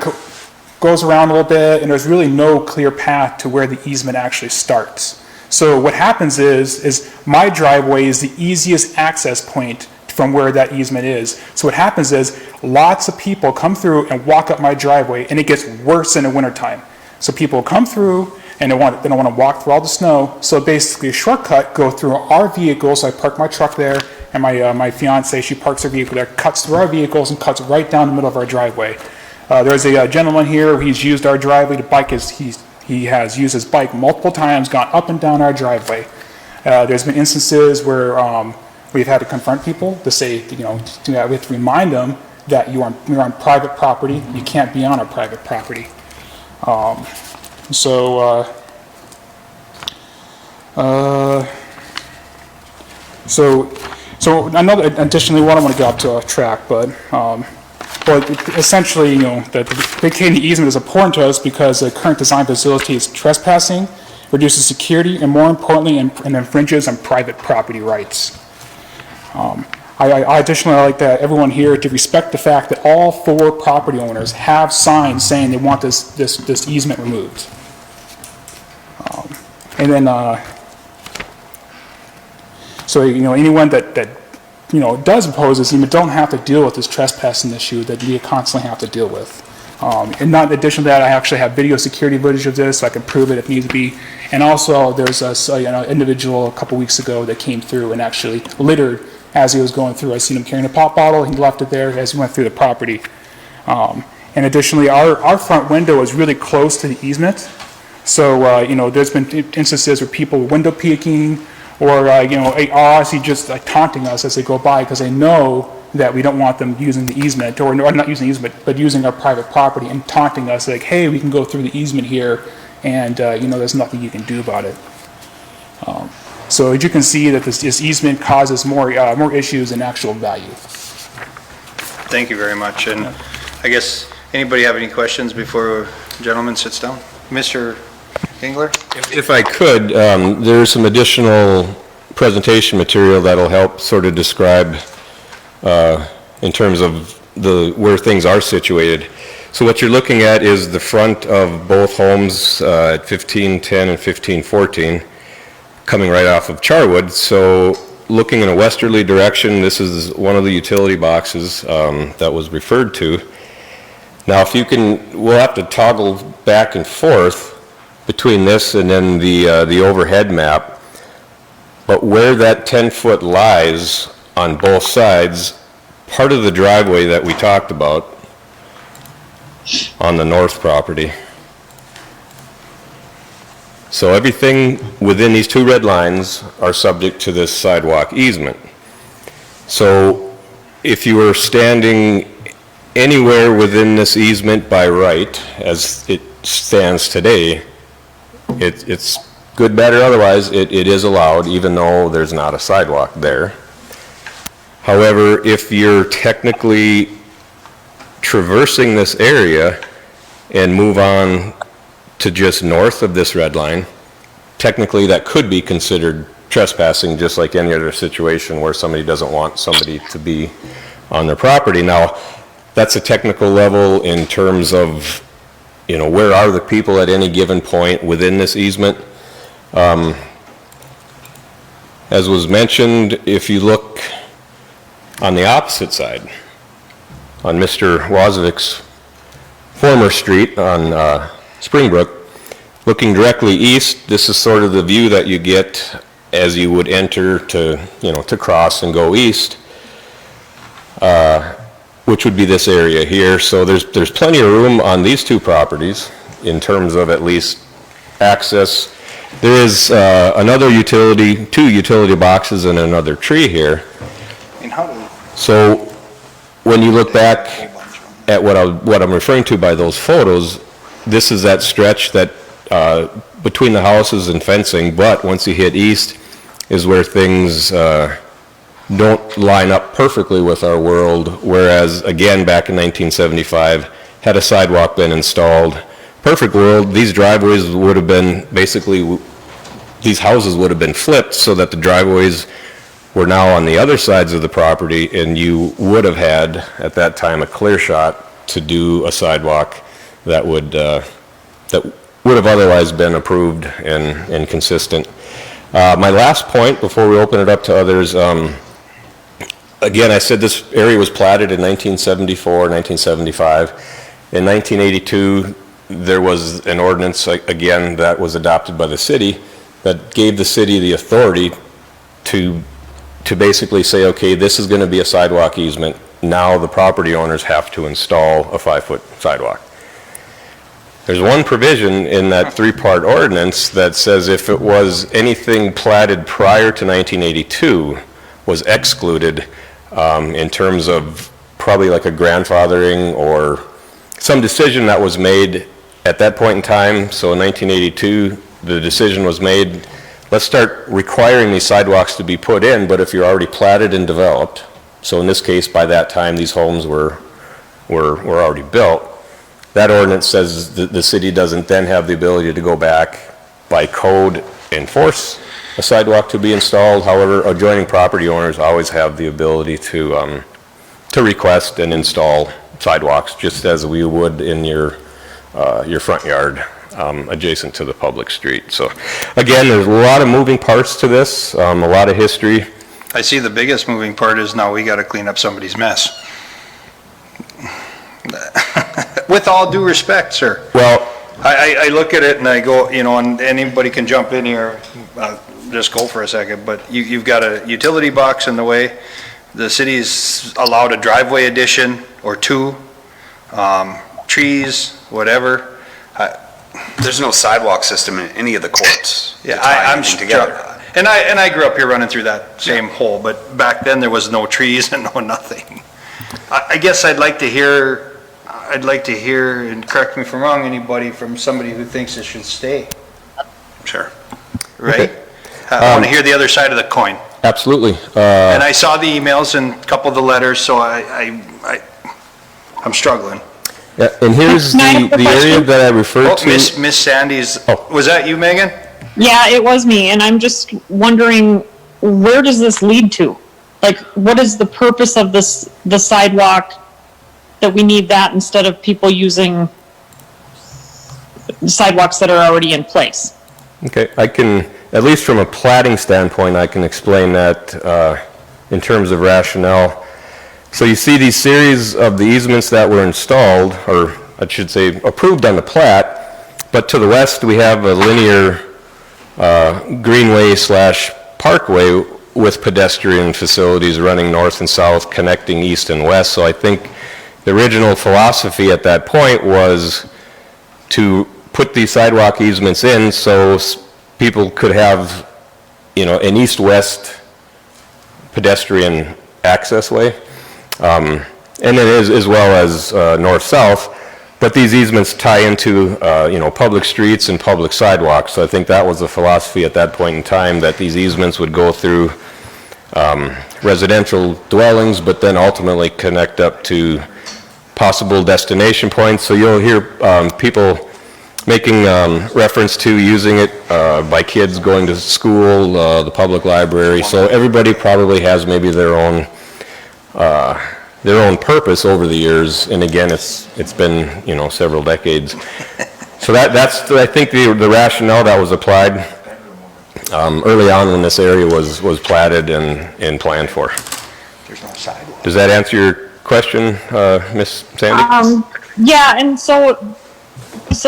goes around a little bit, and there's really no clear path to where the easement actually starts. So what happens is my driveway is the easiest access point from where that easement is. So what happens is lots of people come through and walk up my driveway, and it gets worse in the wintertime. So people come through and they don't want to walk through all the snow. So basically a shortcut, go through our vehicles. So I park my truck there, and my fiance, she parks her vehicle there, cuts through our vehicles and cuts right down the middle of our driveway. There's a gentleman here, he's used our driveway to bike he has used his bike multiple times, gone up and down our driveway. There's been instances where we've had to confront people to say, we have to remind them that you're on private property, you can't be on our private property. So additionally, I don't want to get off to a track, but essentially, that vacating the easement is important to us because the current design facility is trespassing, reduces security, and more importantly, and infringes on private property rights. I additionally like that everyone here to respect the fact that all 4 property owners have signs saying they want this easement removed. And then, so anyone that does oppose this easement don't have to deal with this trespassing issue that we constantly have to deal with. And not in addition to that, I actually have video security footage of this, so I can prove it if needs be. And also, there's an individual a couple weeks ago that came through and actually littered as he was going through. I seen him carrying a pop bottle, he left it there as he went through the property. And additionally, our front window is really close to the easement. So, there's been instances where people window peeking or, are honestly just taunting us as they go by because they know that we don't want them using the easement, or not using the easement, but using our private property and taunting us like, hey, we can go through the easement here and, there's nothing you can do about it. So as you can see that this easement causes more issues than actual value. Thank you very much. And I guess, anybody have any questions before the gentleman sits down? Mr. Engler? If I could, there's some additional presentation material that'll help sort of describe in terms of where things are situated. So what you're looking at is the front of both homes at 1510 and 1514, coming right off of Charwood. So looking in a westerly direction, this is one of the utility boxes that was referred to. Now, if you can, we'll have to toggle back and forth between this and then the overhead map. But where that 10-foot lies on both sides, part of the driveway that we talked about on the north property. So everything within these 2 red lines are subject to this sidewalk easement. So if you were standing anywhere within this easement by right, as it stands today, it's good, bad, or otherwise, it is allowed, even though there's not a sidewalk there. However, if you're technically traversing this area and move on to just north of this red line, technically that could be considered trespassing, just like any other situation where somebody doesn't want somebody to be on their property. Now, that's a technical level in terms of, where are the people at any given point within this easement. As was mentioned, if you look on the opposite side, on Mr. Wozovic's former street on Springbrook, looking directly east, this is sort of the view that you get as you would enter to cross and go east, which would be this area here. So there's plenty of room on these 2 properties in terms of at least access. There is 2 utility boxes and another tree here. So when you look back at what I'm referring to by those photos, this is that stretch that between the houses and fencing, but once you hit east is where things don't line up perfectly with our world, whereas, again, back in 1975, had a sidewalk been installed, perfect world, these driveways would have been, basically, these houses would have been flipped so that the driveways were now on the other sides of the property, and you would have had, at that time, a clear shot to do a sidewalk that would have otherwise been approved and consistent. My last point, before we open it up to others, again, I said this area was platted in 1974, 1975. In 1982, there was an ordinance, again, that was adopted by the city that gave the city the authority to basically say, okay, this is going to be a sidewalk easement. Now the property owners have to install a 5-foot sidewalk. There's one provision in that 3-part ordinance that says if it was anything platted prior to 1982 was excluded in terms of probably like a grandfathering or some decision that was made at that point in time. So in 1982, the decision was made, let's start requiring these sidewalks to be put in, but if you're already platted and developed, so in this case, by that time, these homes were already built, that ordinance says that the city doesn't then have the ability to go back by code enforce a sidewalk to be installed. However, adjoining property owners always have the ability to request and install sidewalks, just as we would in your front yard adjacent to the public street. So again, there's a lot of moving parts to this, a lot of history. I see the biggest moving part is now we got to clean up somebody's mess. With all due respect, sir. Well, I look at it and I go, you know, and anybody can jump in here, just go for a second, but you've got a utility box in the way. The city's allowed a driveway addition or two, trees, whatever. There's no sidewalk system in any of the courts. Yeah, to tie I'm anything together. and I grew up here running through that same hole, but back then there was no trees and no nothing. I guess I'd like to hear, and correct me if I'm wrong, anybody from somebody who thinks it should stay, Sure. right? I want to hear the other side of the coin. Absolutely. And I saw the emails and a couple of the letters, so I'm struggling. Yeah, and here's Can I ask a the area question? that I referred to. Miss Sandy's, was that you, Megan? Yeah, it was me, and I'm just wondering, where does this lead to? Like, what is the purpose of the sidewalk, that we need that instead of people using sidewalks that are already in place? Okay, I can, at least from a platting standpoint, I can explain that in terms of rationale. So you see these series of the easements that were installed, or I should say approved on the plat, but to the west we have a linear greenway / parkway with pedestrian facilities running north and south, connecting east and west. So I think the original philosophy at that point was to put these sidewalk easements in so people could have, you know, an east-west pedestrian access way. And it is as well as north-south, but these easements tie into, you know, public streets and public sidewalks. So I think that was the philosophy at that point in time, that these easements would go through residential dwellings, but then ultimately connect up to possible destination points. So you'll hear people making reference to using it by kids going to school, the public library. So everybody probably has maybe their own purpose over the years, and again, it's been, you know, several decades. So that's I think the rationale that was applied early on when this area was platted and planned for. There's no sidewalk. Does that answer your question, Miss Sandy? Yeah, and so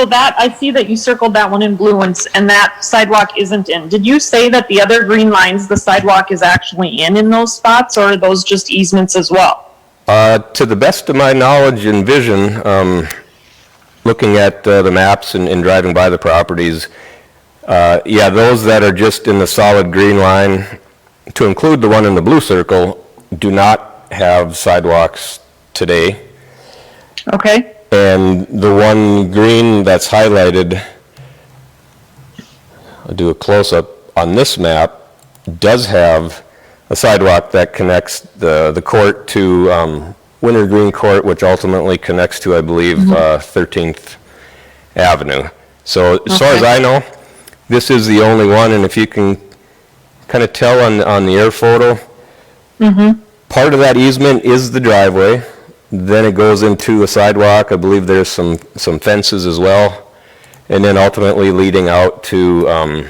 that, I see that you circled that one in blue, and that sidewalk isn't in. Did you say that the other green lines, the sidewalk is actually in those spots, or are those just easements as well? To the best of my knowledge and vision, looking at the maps and driving by the properties, yeah, those that are just in the solid green line, to include the one in the blue circle, do not have sidewalks today. Okay. And the one green that's highlighted do a close-up, on this map, does have a sidewalk that connects the court to Winter Green Court, which ultimately connects to, I believe, 13th Avenue. So as far as I know, this is the only one, and if you can kind of tell on the air photo, part of that easement is the driveway, then it goes into a sidewalk, I believe there's some fences as well, and then ultimately leading out to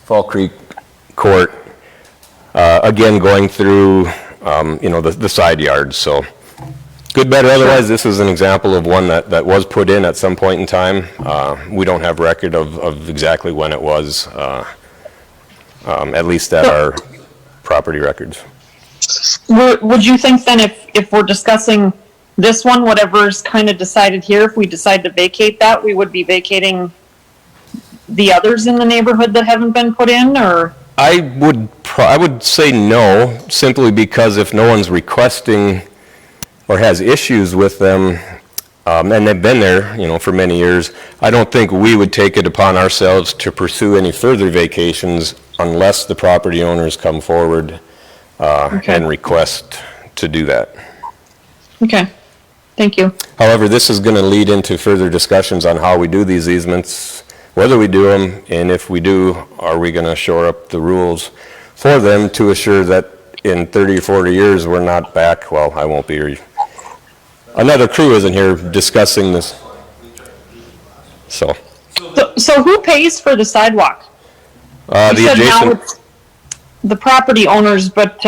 Fall Creek Court, again going through, the side yards, so. Good, better, otherwise, this is an example of one that was put in at some point in time. We don't have record of exactly when it was, at least at our property records. Would you think then if we're discussing this one, whatever's kind of decided here, if we decide to vacate that, we would be vacating the others in the neighborhood that haven't been put in, or? I would say no, simply because if no one's requesting or has issues with them, and they've been there, for many years, I don't think we would take it upon ourselves to pursue any further vacations unless the property owners come forward and request to do that. Okay, thank you. However, this is going to lead into further discussions on how we do these easements, whether we do them, and if we do, are we going to shore up the rules for them to assure that in 30 or 40 years, we're not back, well, I won't be, another crew isn't here discussing this, so. So who pays for the sidewalk? You The said now adjacent, it's the property owners, but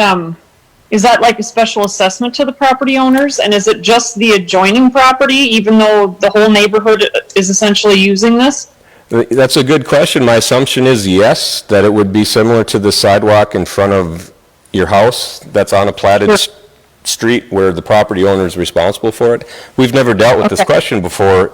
is that like a special assessment to the property owners? And is it just the adjoining property, even though the whole neighborhood is essentially using this? that's a good question. My assumption is yes, that it would be similar to the sidewalk in front of your house that's on a platted street where the property owner is responsible for it. We've never dealt with this question before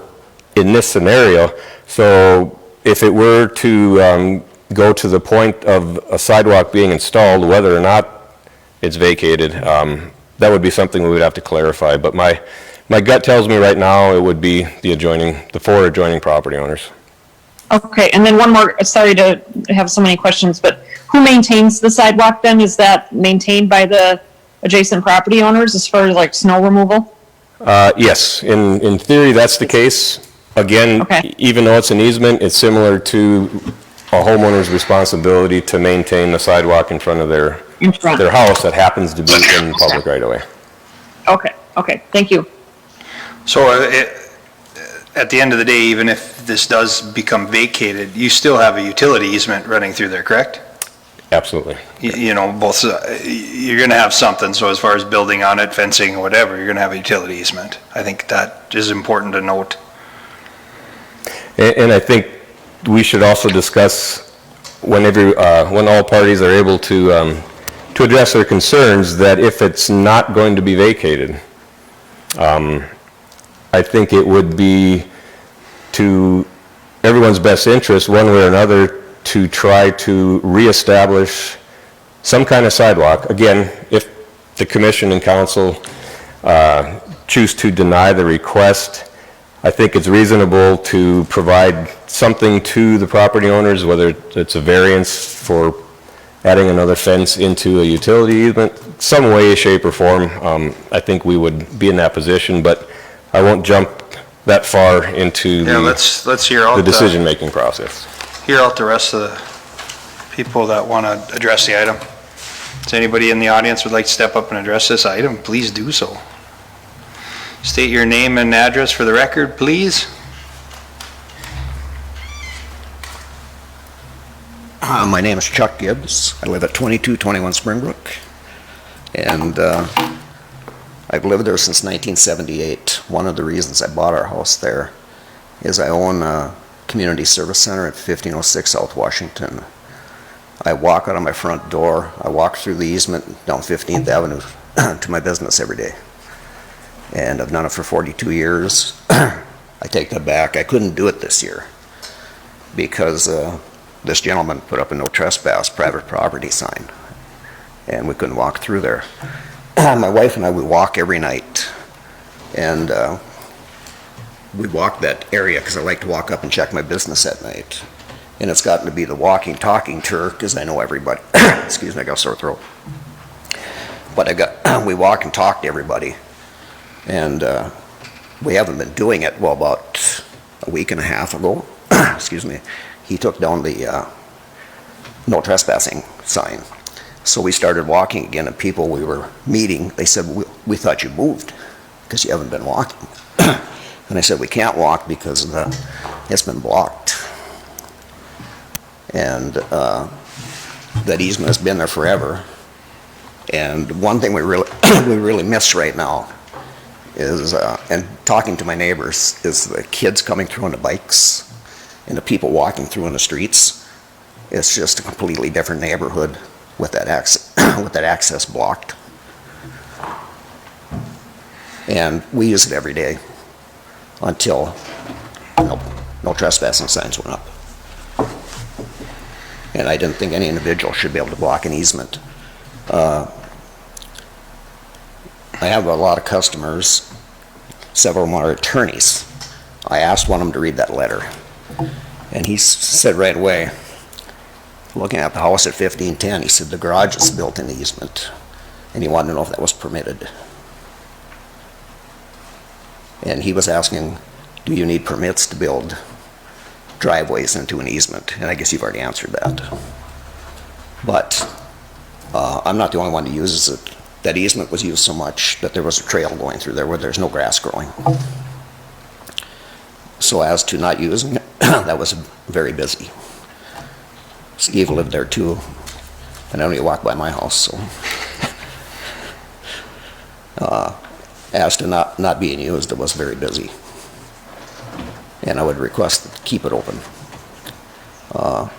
in this scenario. So if it were to go to the point of a sidewalk being installed, whether or not it's vacated, that would be something we would have to clarify. But my gut tells me right now it would be the 4 adjoining property owners. Okay, and then one more, sorry to have so many questions, but who maintains the sidewalk then? Is that maintained by the adjacent property owners as far as like snow removal? Yes, in theory, that's the case. Again, even though it's an easement, it's similar to a homeowner's responsibility to maintain the sidewalk in front of their house that happens to be in public right away. Okay, thank you. So at the end of the day, even if this does become vacated, you still have a utility easement running through there, correct? Absolutely. Both, you're going to have something, so as far as building on it, fencing, whatever, you're going to have a utility easement. I think that is important to note. And I think we should also discuss when all parties are able to address their concerns, that if it's not going to be vacated, I think it would be to everyone's best interest, one way or another, to try to reestablish some kind of sidewalk. Again, if the commission and council choose to deny the request, I think it's reasonable to provide something to the property owners, whether it's a variance for adding another fence into a utility easement, some way, shape, or form. I think we would be in that position, but I won't jump that far into let's hear out the decision-making process. Hear out the rest of the people that want to address the item. Does anybody in the audience would like to step up and address this item? Please do so. State your name and address for the record, please. My name is Chuck Gibbs. I live at 2221 Springbrook, and I've lived there since 1978. One of the reasons I bought our house there is I own a community service center at 1506 South Washington. I walk out of my front door, I walk through the easement down 15th Avenue to my business every day. And I've done it for 42 years. I take that back. I couldn't do it this year because this gentleman put up a no trespass private property sign, and we couldn't walk through there. My wife and I, we walk every night, and we walk that area because I like to walk up and check my business at night. And it's gotten to be the walking, talking tour, because I know everybody. Excuse me, I got a sore throat. But we walk and talk to everybody. And we haven't been doing it, well, about a week and a half ago, excuse me, he took down the no trespassing sign. So we started walking again, and people we were meeting, they said, we thought you moved because you haven't been walking. And I said, we can't walk because it's been blocked. And that easement has been there forever. And one thing we really, we really miss right now is, and talking to my neighbors, is the kids coming through on the bikes and the people walking through in the streets. It's just a completely different neighborhood with that access blocked. And we use it every day until no trespassing signs went up. And I didn't think any individual should be able to block an easement. I have a lot of customers, several of them are attorneys. I asked one of them to read that letter, and he said right away, looking at the house at 1510, he said the garage is built in the easement, and he wanted to know if that was permitted. And he was asking, do you need permits to build driveways into an easement? And I guess you've already answered that. But I'm not the only one who uses it. That easement was used so much that there was a trail going through there where there's no grass growing. So as to not using it, that was very busy. Steve lived there too, and I only walk by my house, so. As to not being used, it was very busy. And I would request to keep it open. A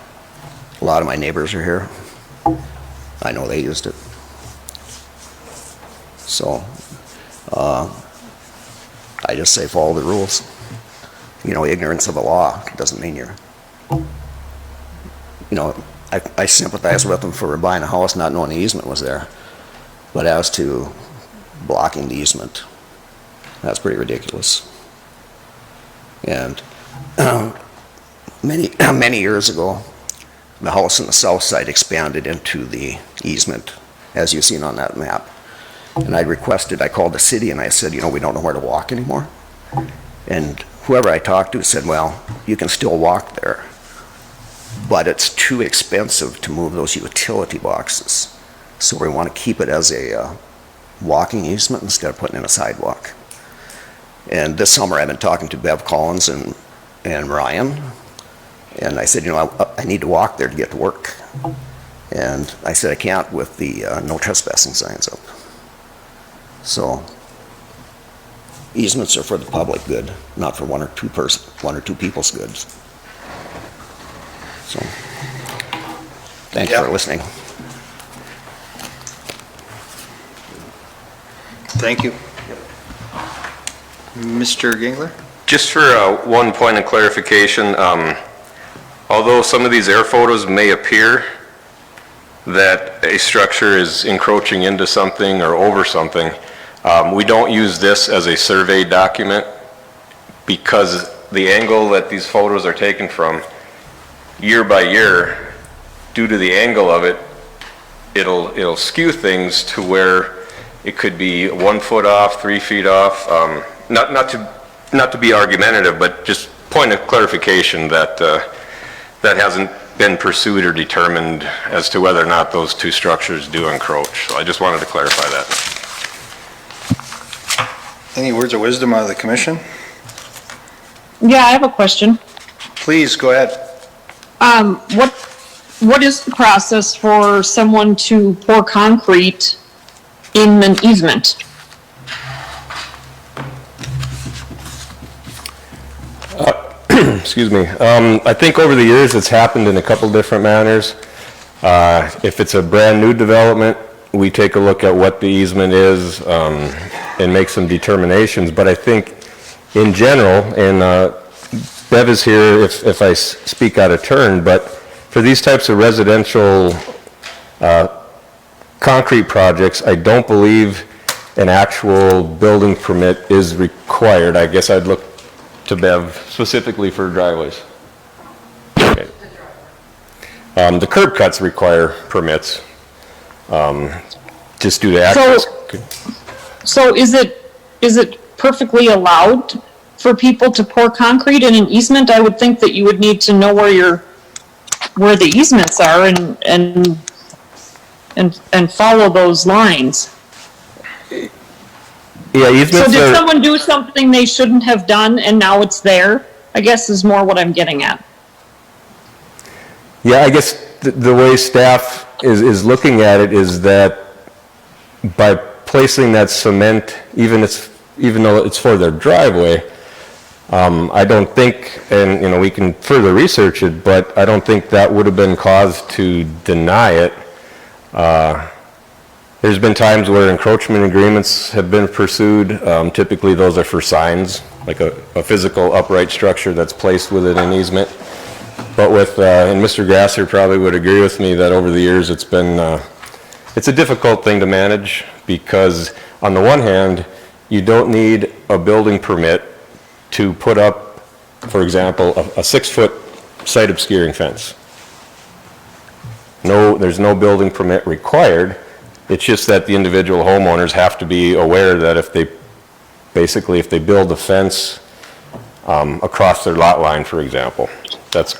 lot of my neighbors are here. I know they used it. So, I just say follow the rules. You know, ignorance of the law doesn't mean you're, you know, I sympathize with them for buying a house not knowing the easement was there. But as to blocking the easement, that's pretty ridiculous. And many years ago, the house on the south side expanded into the easement, as you've seen on that map. And I called the city and I said, you know, we don't know where to walk anymore. And whoever I talked to said, well, you can still walk there, but it's too expensive to move those utility boxes. So we want to keep it as a walking easement instead of putting in a sidewalk. And this summer I've been talking to Bev Collins and Ryan, and I said, you know, I need to walk there to get to work. And I said I can't with the no trespassing signs up. So easements are for the public good, not for one or two people's goods. So thank you for listening. Thank you. Mr. Gingler? Just for one point of clarification, although some of these air photos may appear that a structure is encroaching into something or over something, we don't use this as a survey document because the angle that these photos are taken from, year by year, due to the angle of it, it'll skew things to where it could be 1 foot off, 3 feet off. Not to be argumentative, but just point of clarification that that hasn't been pursued or determined as to whether or not those two structures do encroach. So I just wanted to clarify that. Any words of wisdom out of the commission? Yeah, I have a question. Please, go ahead. What is the process for someone to pour concrete in an easement? Excuse me. I think over the years it's happened in a couple different manners. If it's a brand new development, we take a look at what the easement is and make some determinations. But I think in general, and Bev is here if I speak out of turn, but for these types of residential concrete projects, I don't believe an actual building permit is required. I guess I'd look to Bev specifically for driveways. Okay. The curb cuts require permits, just due to access. So is it perfectly allowed for people to pour concrete in an easement? I would think that you would need to know where the easements are and follow those lines. Yeah, So easements did are, someone do something they shouldn't have done and now it's there? I guess is more what I'm getting at. yeah, I guess the way staff is looking at it is that by placing that cement, even though it's for their driveway, I don't think, and, you know, we can further research it, but I don't think that would have been cause to deny it. There's been times where encroachment agreements have been pursued. Typically, those are for signs, like a physical upright structure that's placed within an easement. But with, and Mr. Grasser probably would agree with me that over the years, it's been, it's a difficult thing to manage because on the one hand, you don't need a building permit to put up, for example, a 6-foot site obscuring fence. No, there's no building permit required. It's just that the individual homeowners have to be aware that if they build a fence across their lot line, for example, that's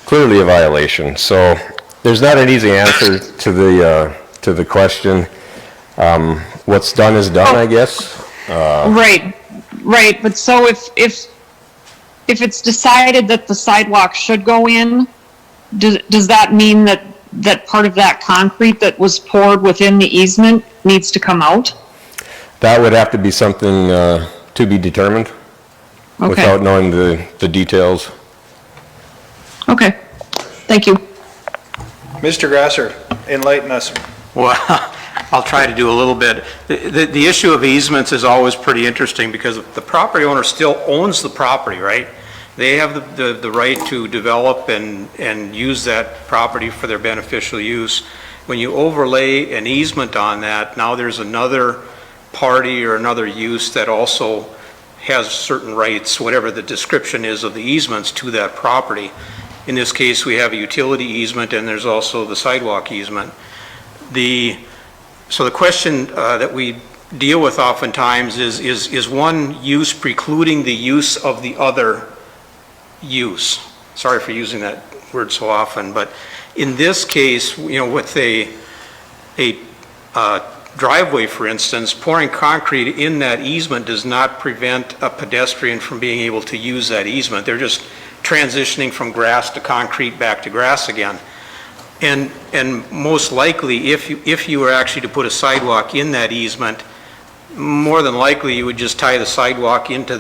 clearly a violation. So there's not an easy answer to the question. What's done is done, I guess. Right. But so if it's decided that the sidewalk should go in, does that mean that part of that concrete that was poured within the easement needs to come out? That would have to be something to be determined without knowing the details. Okay, thank you. Mr. Grasser, enlighten us. Well, I'll try to do a little bit. The issue of easements is always pretty interesting because the property owner still owns the property, right? They have the right to develop and use that property for their beneficial use. When you overlay an easement on that, now there's another party or another use that also has certain rights, whatever the description is of the easements to that property. In this case, we have a utility easement and there's also the sidewalk easement. So the question that we deal with oftentimes is one use precluding the use of the other use. Sorry for using that word so often, but in this case, you know, with a driveway, for instance, pouring concrete in that easement does not prevent a pedestrian from being able to use that easement. They're just transitioning from grass to concrete back to grass again. And most likely, if you were actually to put a sidewalk in that easement, more than likely you would just tie the sidewalk into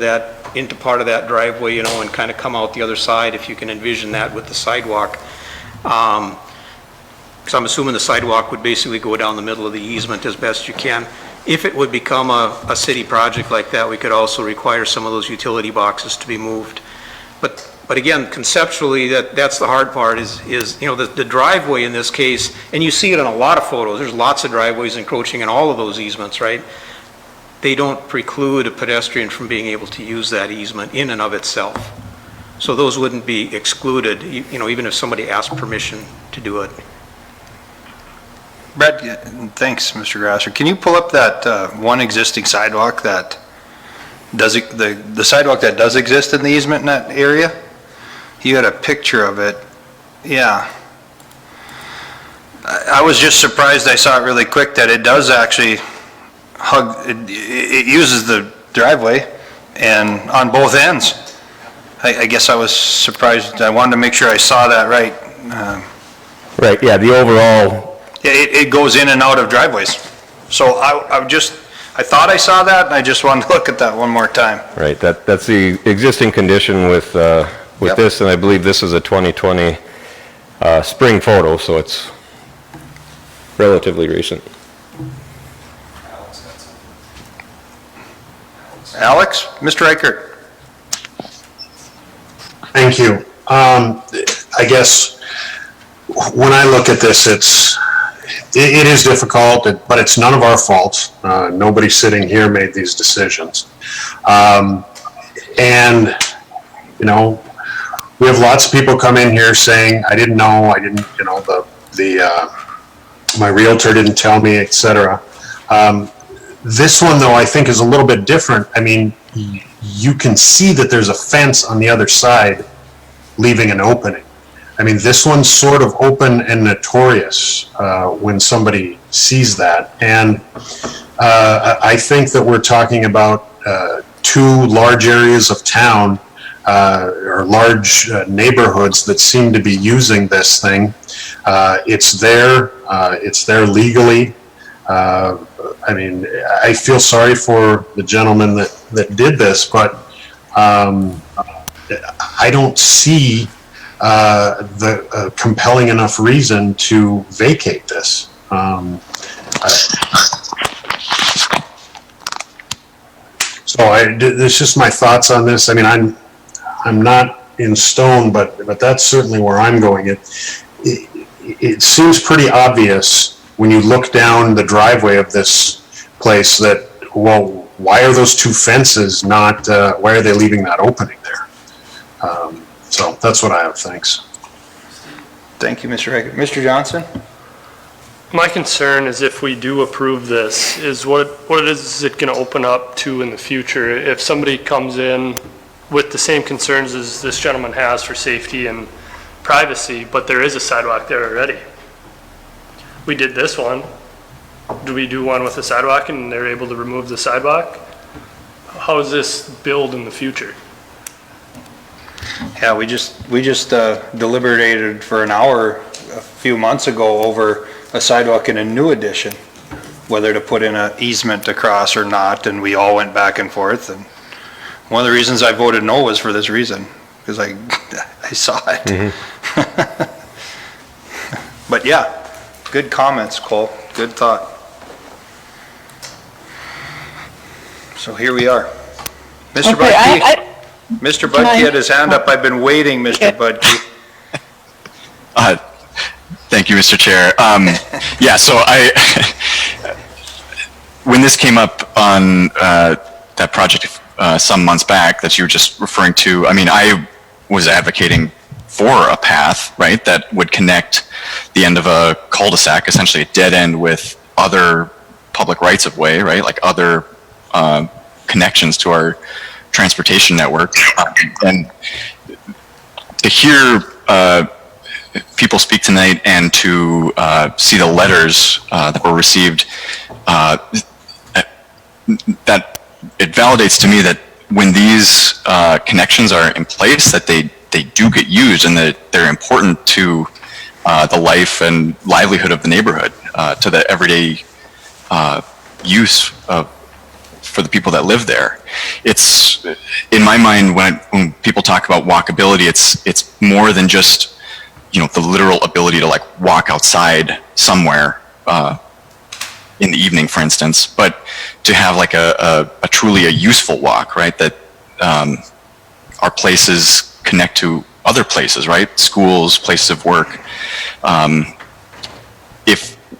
part of that driveway, you know, and kind of come out the other side if you can envision that with the sidewalk. So I'm assuming the sidewalk would basically go down the middle of the easement as best you can. If it would become a city project like that, we could also require some of those utility boxes to be moved. But again, conceptually, that's the hard part is you know, the driveway in this case, and you see it in a lot of photos, there's lots of driveways encroaching in all of those easements, right? They don't preclude a pedestrian from being able to use that easement in and of itself. So those wouldn't be excluded, you know, even if somebody asked permission to do it. Brett, thanks, Mr. Grasser. Can you pull up that one existing sidewalk that does, the sidewalk that does exist in the easement in that area? You had a picture of it. Yeah. I was just surprised, I saw it really quick, that it does actually hug, it uses the driveway and on both ends. I guess I was surprised. I wanted to make sure I saw that right. Right, yeah, the overall. Yeah, it goes in and out of driveways. So I thought I saw that, and I just wanted to look at that one more time. Right, that's the existing condition with Yep. this, and I believe this is a 2020 spring photo, so it's relatively recent. Alex? Mr. Reichert? Thank you. I guess when I look at this, it is difficult, but it's none of our fault. Nobody sitting here made these decisions. And, you know, we have lots of people come in here saying, I didn't know, my realtor didn't tell me, et cetera. This one, though, I think is a little bit different. I mean, you can see that there's a fence on the other side leaving an opening. I mean, this one's sort of open and notorious when somebody sees that. And I think that we're talking about two large areas of town or large neighborhoods that seem to be using this thing. It's there legally. I mean, I feel sorry for the gentleman that did this, but I don't see the compelling enough reason to vacate this. So it's just my thoughts on this. I mean, I'm not in stone, but that's certainly where I'm going. It seems pretty obvious when you look down the driveway of this place that, well, why are those two fences not, why are they leaving that opening there? So that's what I have. Thanks. Thank you, Mr. Reichert. Mr. Johnson? My concern is if we do approve this, is what is it going to open up to in the future? If somebody comes in with the same concerns as this gentleman has for safety and privacy, but there is a sidewalk there already. We did this one. Do we do one with a sidewalk and they're able to remove the sidewalk? How does this build in the future? Yeah, we just deliberated for an hour a few months ago over a sidewalk in a new addition, whether to put in an easement across or not, and we all went back and forth. And one of the reasons I voted no was for this reason, because I saw it. Mm-hmm. But yeah, good comments, Cole. Good thought. So here we are. Mr. Budke. Mr. Budke had his hand up. I've been waiting, Mr. Budke. Thank you, Mr. Chair. Yeah, so when this came up on that project some months back that you were just referring to, I mean, I was advocating for a path, right, that would connect the end of a cul-de-sac, essentially a dead end, with other public rights of way, right, like other connections to our transportation network. And to hear people speak tonight and to see the letters that were received, that it validates to me that when these connections are in place, that they do get used and that they're important to the life and livelihood of the neighborhood, to the everyday use for the people that live there. It's, in my mind, when people talk about walkability, it's more than just, you know, the literal ability to like walk outside somewhere in the evening, for instance, but to have like a truly a useful walk, right? That our places connect to other places, right? Schools, places of work.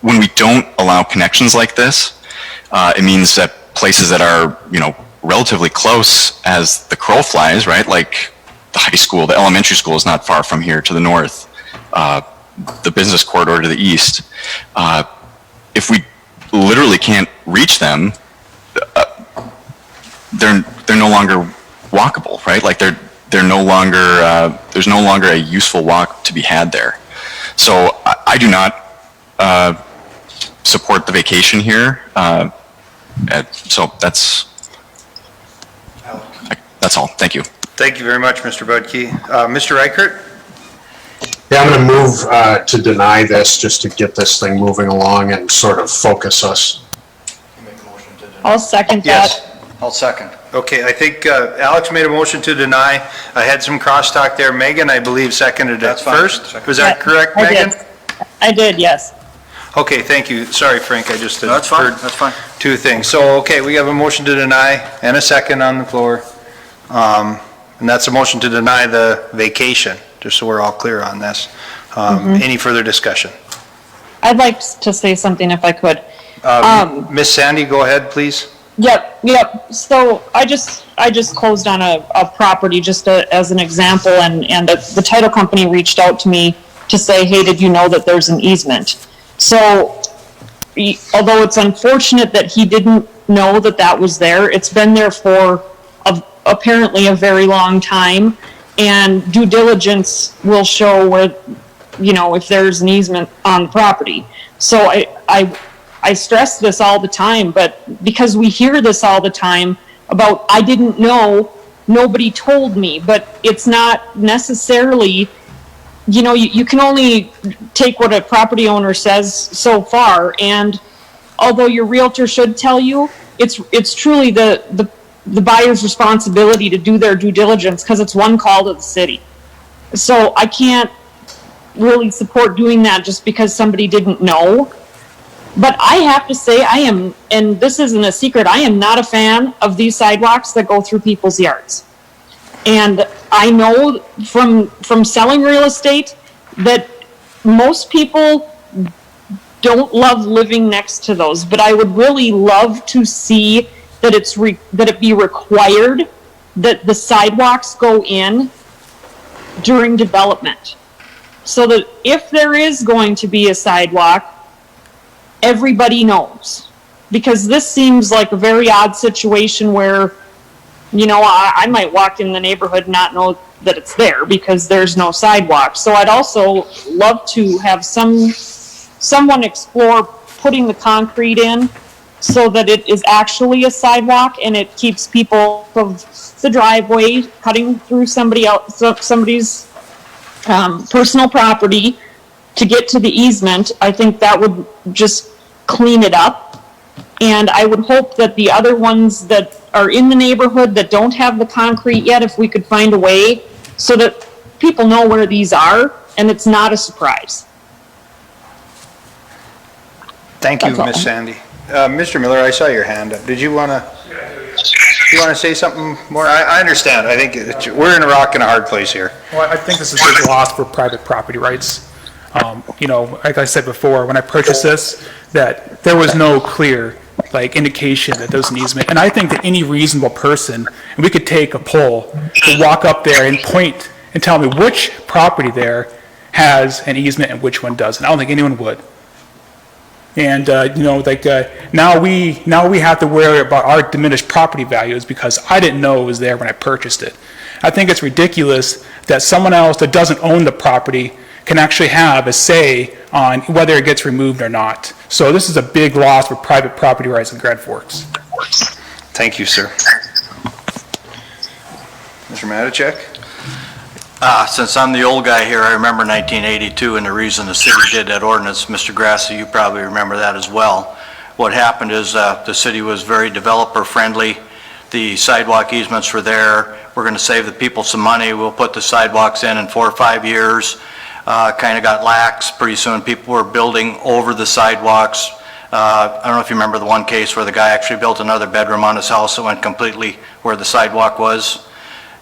When we don't allow connections like this, it means that places that are, you know, relatively close as the crow flies, right? Like the high school, the elementary school is not far from here to the north. The business corridor to the east. If we literally can't reach them, they're no longer walkable, right? Like they're no longer, there's no longer a useful walk to be had there. So I do not support the vacation here. So that's all. Thank you. Thank you very much, Mr. Budke. Mr. Reichert? Yeah, I'm going to move to deny this just to get this thing moving along and sort of focus us. I'll second that. Yes, I'll second. Okay, I think Alex made a motion to deny. I had some crosstalk there. Megan, I believe, seconded it first. Was that correct, Megan? I did, yes. Okay, thank you. Sorry, Frank, I just No, that's fine, heard that's fine. two things. So, okay, we have a motion to deny and a second on the floor. And that's a motion to deny the vacation, just so we're all clear on this. Any further discussion? I'd like to say something if I could. Miss Sandy, go ahead, please. Yep. So I just closed on a property just as an example, and the title company reached out to me to say, hey, did you know that there's an easement? So although it's unfortunate that he didn't know that that was there, it's been there for apparently a very long time, and due diligence will show where, if there's an easement on the property. So I stress this all the time, but because we hear this all the time about, I didn't know, nobody told me, but it's not necessarily, you can only take what a property owner says so far, and although your realtor should tell you, it's truly the buyer's responsibility to do their due diligence, because it's one call to the city. So I can't really support doing that just because somebody didn't know. But I have to say, I am, and this isn't a secret, I am not a fan of these sidewalks that go through people's yards. And I know from selling real estate that most people don't love living next to those, but I would really love to see that that it be required that the sidewalks go in during development. So that if there is going to be a sidewalk, everybody knows. Because this seems like a very odd situation where, I might walk in the neighborhood and not know that it's there because there's no sidewalk. So I'd also love to have someone explore putting the concrete in so that it is actually a sidewalk and it keeps people of the driveway cutting through somebody's personal property to get to the easement. I think that would just clean it up. And I would hope that the other ones that are in the neighborhood that don't have the concrete yet, if we could find a way so that people know where these are and it's not a surprise. Thank you, Miss Sandy. Mr. Miller, I saw your hand up. Did you want to say something more? I understand. I think we're in a rock and a hard place here. Well, I think this is a big loss for private property rights. Like I said before, when I purchased this, that there was no clear indication that there was an easement. And I think that any reasonable person, and we could take a poll, to walk up there and point and tell me which property there has an easement and which one doesn't. I don't think anyone would. And, now we have to worry about our diminished property values because I didn't know it was there when I purchased it. I think it's ridiculous that someone else that doesn't own the property can actually have a say on whether it gets removed or not. So this is a big loss for private property rights in Grand Forks. Thank you, sir. Mr. Matichak? Since I'm the old guy here, I remember 1982 and the reason the city did that ordinance. Mr. Grassi, you probably remember that as well. What happened is the city was very developer friendly. The sidewalk easements were there. We're going to save the people some money. We'll put the sidewalks in 4 or 5 years. Kind of got lax. Pretty soon people were building over the sidewalks. I don't know if you remember the one case where the guy actually built another bedroom on his house that went completely where the sidewalk was.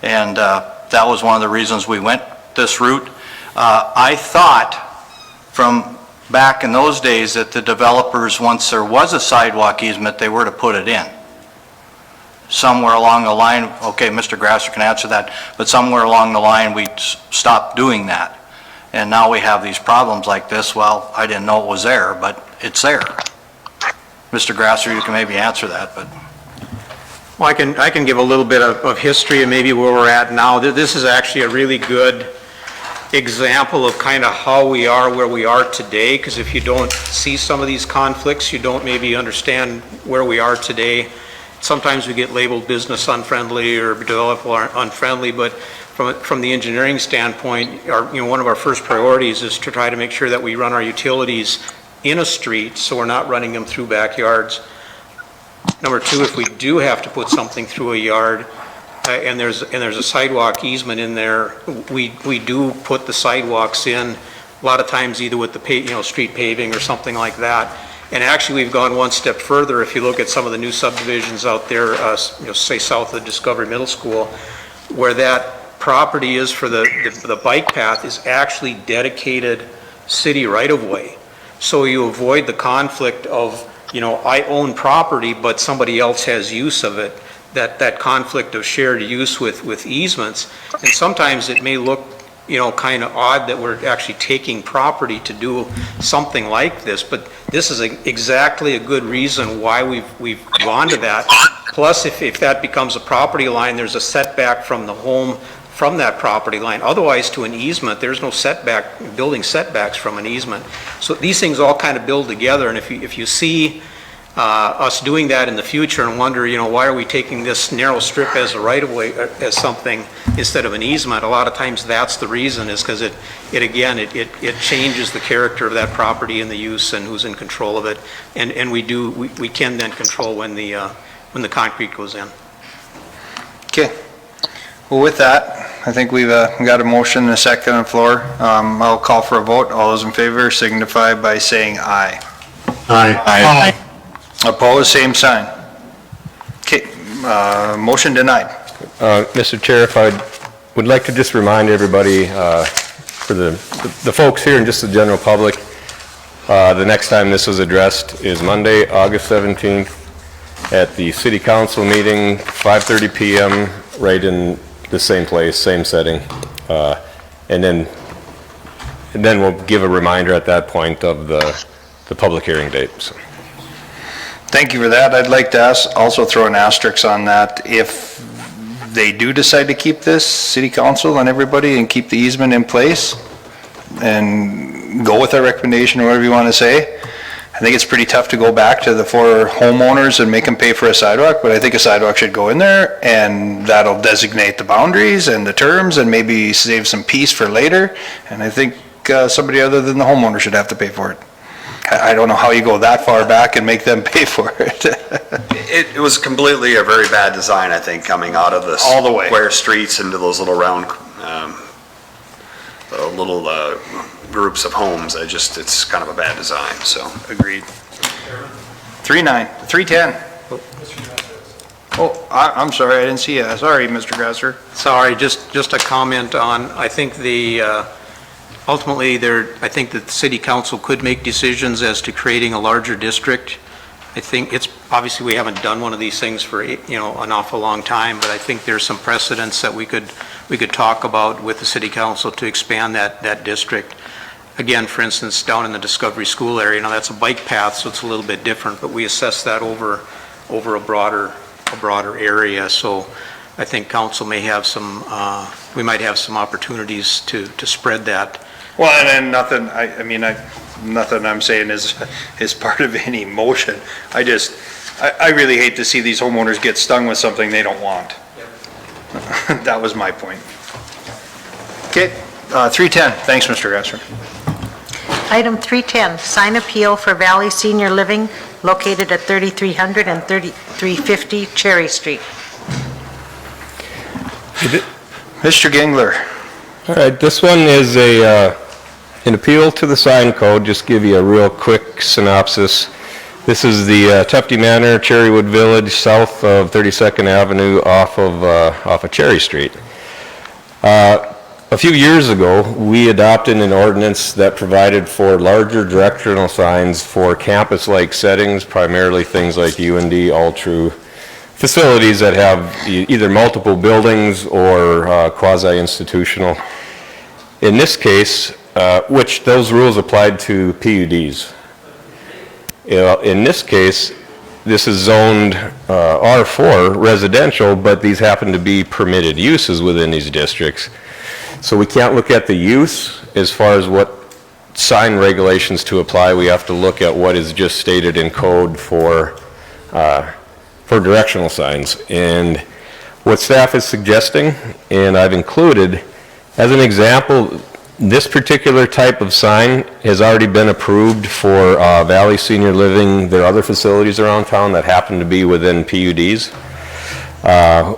And that was one of the reasons we went this route. I thought from back in those days that the developers, once there was a sidewalk easement, they were to put it in. Somewhere along the line, okay, Mr. Grasser can answer that, but somewhere along the line we stopped doing that. And now we have these problems like this. Well, I didn't know it was there, but it's there. Mr. Grasser, you can maybe answer that, but. Well, I can give a little bit of history and maybe where we're at now. This is actually a really good example of kind of how we are where we are today, because if you don't see some of these conflicts, you don't maybe understand where we are today. Sometimes we get labeled business unfriendly or developer unfriendly, but from the engineering standpoint, one of our first priorities is to try to make sure that we run our utilities in a street so we're not running them through backyards. Number two, if we do have to put something through a yard and there's a sidewalk easement in there, we do put the sidewalks in a lot of times either with the street paving or something like that. And actually, we've gone one step further. If you look at some of the new subdivisions out there, say south of Discovery Middle School, where that property is for the bike path is actually dedicated city right-of-way. So you avoid the conflict of I own property, but somebody else has use of it, that conflict of shared use with easements. And sometimes it may look, kind of odd that we're actually taking property to do something like this, but this is exactly a good reason why we've gone to that. Plus, if that becomes a property line, there's a setback from the home from that property line. Otherwise, to an easement, there's no building setbacks from an easement. So these things all kind of build together, and if you see us doing that in the future and wonder, why are we taking this narrow strip as a right-of-way, as something instead of an easement, a lot of times that's the reason, is because it changes the character of that property and the use and who's in control of it. And we can then control when the concrete goes in. Okay. Well, with that, I think we've got a motion and a second on the floor. I'll call for a vote. All those in favor signify by saying aye. Aye. Opposed, same sign. Okay, motion denied. Mr. Chair, if I would like to just remind everybody, for the folks here and just the general public, the next time this is addressed is Monday, August 17th at the City Council meeting, 5:30 PM, right in the same place, same setting. And then we'll give a reminder at that point of the public hearing date. So. Thank you for that. I'd like to also throw an asterisk on that. If they do decide to keep this, City Council and everybody, and keep the easement in place and go with our recommendation or whatever you want to say, I think it's pretty tough to go back to the 4 homeowners and make them pay for a sidewalk, but I think a sidewalk should go in there, and that'll designate the boundaries and the terms and maybe save some peace for later. And I think somebody other than the homeowner should have to pay for it. I don't know how you go that far back and make them pay for it. It was completely a very bad design, I think, coming out of this. All the way. Square streets into those little round, groups of homes. It's kind of a bad design, so. Agreed. 310. Oh, I'm sorry, I didn't see you. Sorry, Mr. Grasser. Sorry, just a comment on, I think ultimately, I think that the City Council could make decisions as to creating a larger district. I think obviously we haven't done one of these things for, an awful long time, but I think there's some precedents that we could talk about with the City Council to expand that district. Again, for instance, down in the Discovery School area, that's a bike path, so it's a little bit different, but we assess that over a broader area. So I think council may have we might have some opportunities to spread that. Well, and nothing I'm saying is part of any motion. I really hate to see these homeowners get stung with something they don't want. Yep. That was my point. Okay, 310. Thanks, Mr. Grasser. Item 310, sign appeal for Valley Senior Living located at 3300 and 3350 Cherry Street. Mr. Gingler. All right, this one is an appeal to the sign code. Just give you a real quick synopsis. This is the Tufty Manor, Cherrywood Village, south of 32nd Avenue off of Cherry Street. A few years ago, we adopted an ordinance that provided for larger directional signs for campus-like settings, primarily things like UND, Altru, facilities that have either multiple buildings or quasi-institutional. In this case, which those rules applied to PUDs. In this case, this is zoned R4 residential, but these happen to be permitted uses within these districts. So we can't look at the use as far as what sign regulations to apply. We have to look at what is just stated in code for directional signs. And what staff is suggesting, and I've included, as an example, this particular type of sign has already been approved for Valley Senior Living. There are other facilities around town that happen to be within PUDs.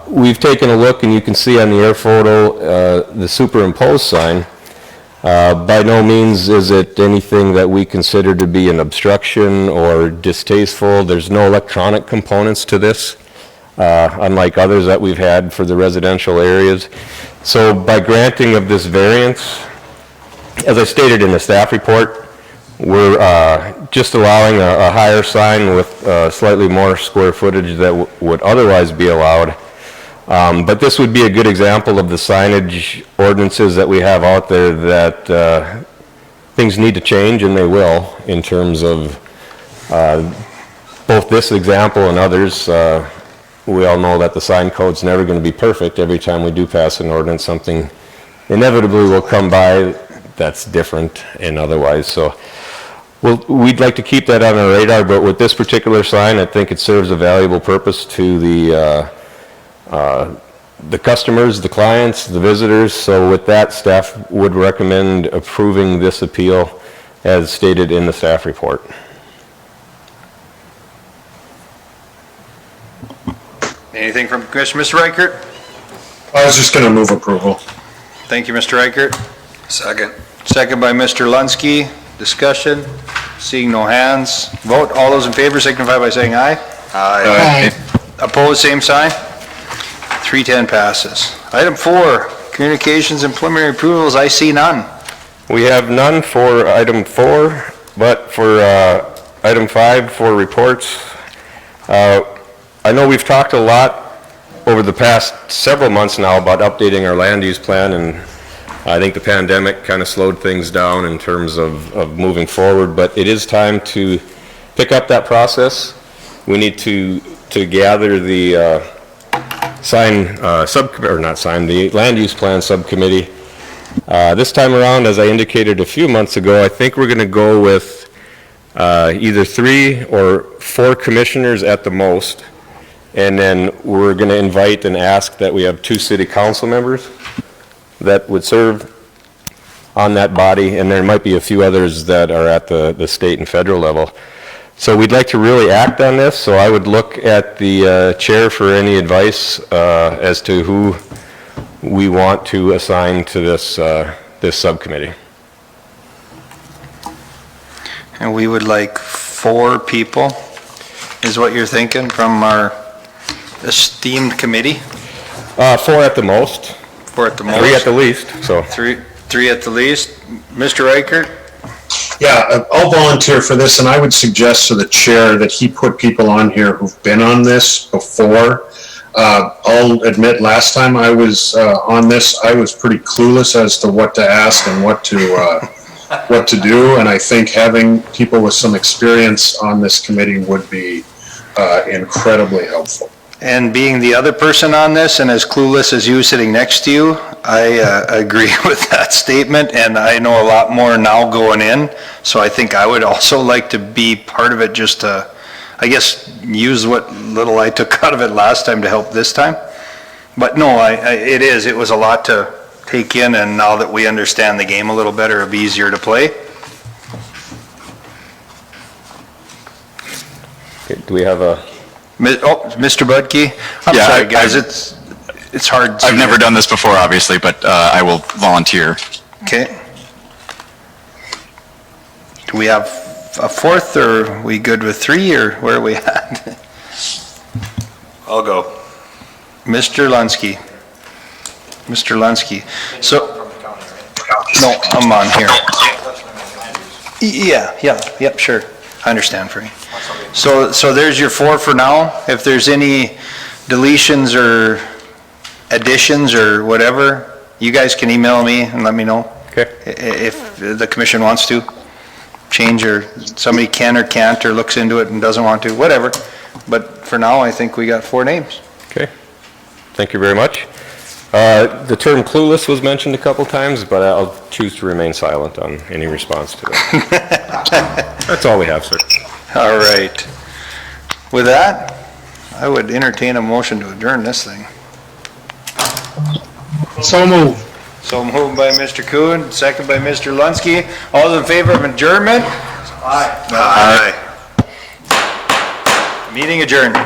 We've taken a look, and you can see on the air photo the superimposed sign. By no means is it anything that we consider to be an obstruction or distasteful. There's no electronic components to this, unlike others that we've had for the residential areas. So by granting of this variance, as I stated in the staff report, We're just allowing a higher sign with slightly more square footage that would otherwise be allowed. But this would be a good example of the signage ordinances that we have out there that things need to change, and they will, in terms of both this example and others. We all know that the sign code's never going to be perfect. Every time we do pass an ordinance, something inevitably will come by that's different and otherwise. So we'd like to keep that on our radar, but with this particular sign, I think it serves a valuable purpose to the customers, the clients, the visitors. So with that, staff would recommend approving this appeal as stated in the staff report. Anything from Commissioner, Mr. Reichert? I was just going to move approval. Thank you, Mr. Reichert. Second. Second by Mr. Lunsky. Discussion? Seeing no hands. Vote. All those in favor signify by saying aye. Aye. Opposed, same sign. 310 passes. Item 4, communications and preliminary approvals. I see none. We have none for item 4, but for item 5 for reports. I know we've talked a lot over the past several months now about updating our land use plan, and I think the pandemic kind of slowed things down in terms of moving forward, but it is time to pick up that process. We need to gather the the land use plan subcommittee. This time around, as I indicated a few months ago, I think we're going to go with either 3 or 4 commissioners at the most. And then we're going to invite and ask that we have 2 city council members that would serve on that body, and there might be a few others that are at the state and federal level. So we'd like to really act on this, so I would look at the chair for any advice as to who we want to assign to this subcommittee. And we would like 4 people, is what you're thinking, from our esteemed committee? 4 at the most. 4 at the most? 3 at the least, so. 3 at the least. Mr. Reichert? Yeah, I'll volunteer for this, and I would suggest to the chair that he put people on here who've been on this before. I'll admit, last time I was on this, I was pretty clueless as to what to ask and what to do, and I think having people with some experience on this committee would be incredibly helpful. And being the other person on this and as clueless as you sitting next to you, I agree with that statement, and I know a lot more now going in, so I think I would also like to be part of it, just to, I guess, use what little I took out of it last time to help this time. But no, it was a lot to take in, and now that we understand the game a little better, it'll be easier to play. Okay, do we have a... Mr. Budke? I'm sorry, guys, it's hard. I've never done this before, obviously, but I will volunteer. Okay. Do we have a 4th, or are we good with 3, or where are we at? I'll go. Mr. Lunsky. Mr. Lunsky. So, no, I'm on here. Yep, sure. I understand, Frank. So there's your 4 for now. If there's any deletions or additions or whatever, you guys can email me and let me know. Okay. If the commission wants to change, or somebody can or can't, or looks into it and doesn't want to, whatever. But for now, I think we got 4 names. Okay. Thank you very much. The term clueless was mentioned a couple times, but I'll choose to remain silent on any response to that. That's all we have, sir. All right. With that, I would entertain a motion to adjourn this thing. So moved. So moved by Mr. Kuhn, second by Mr. Lunsky. All those in favor of adjournment? Aye. Aye. Meeting adjourned.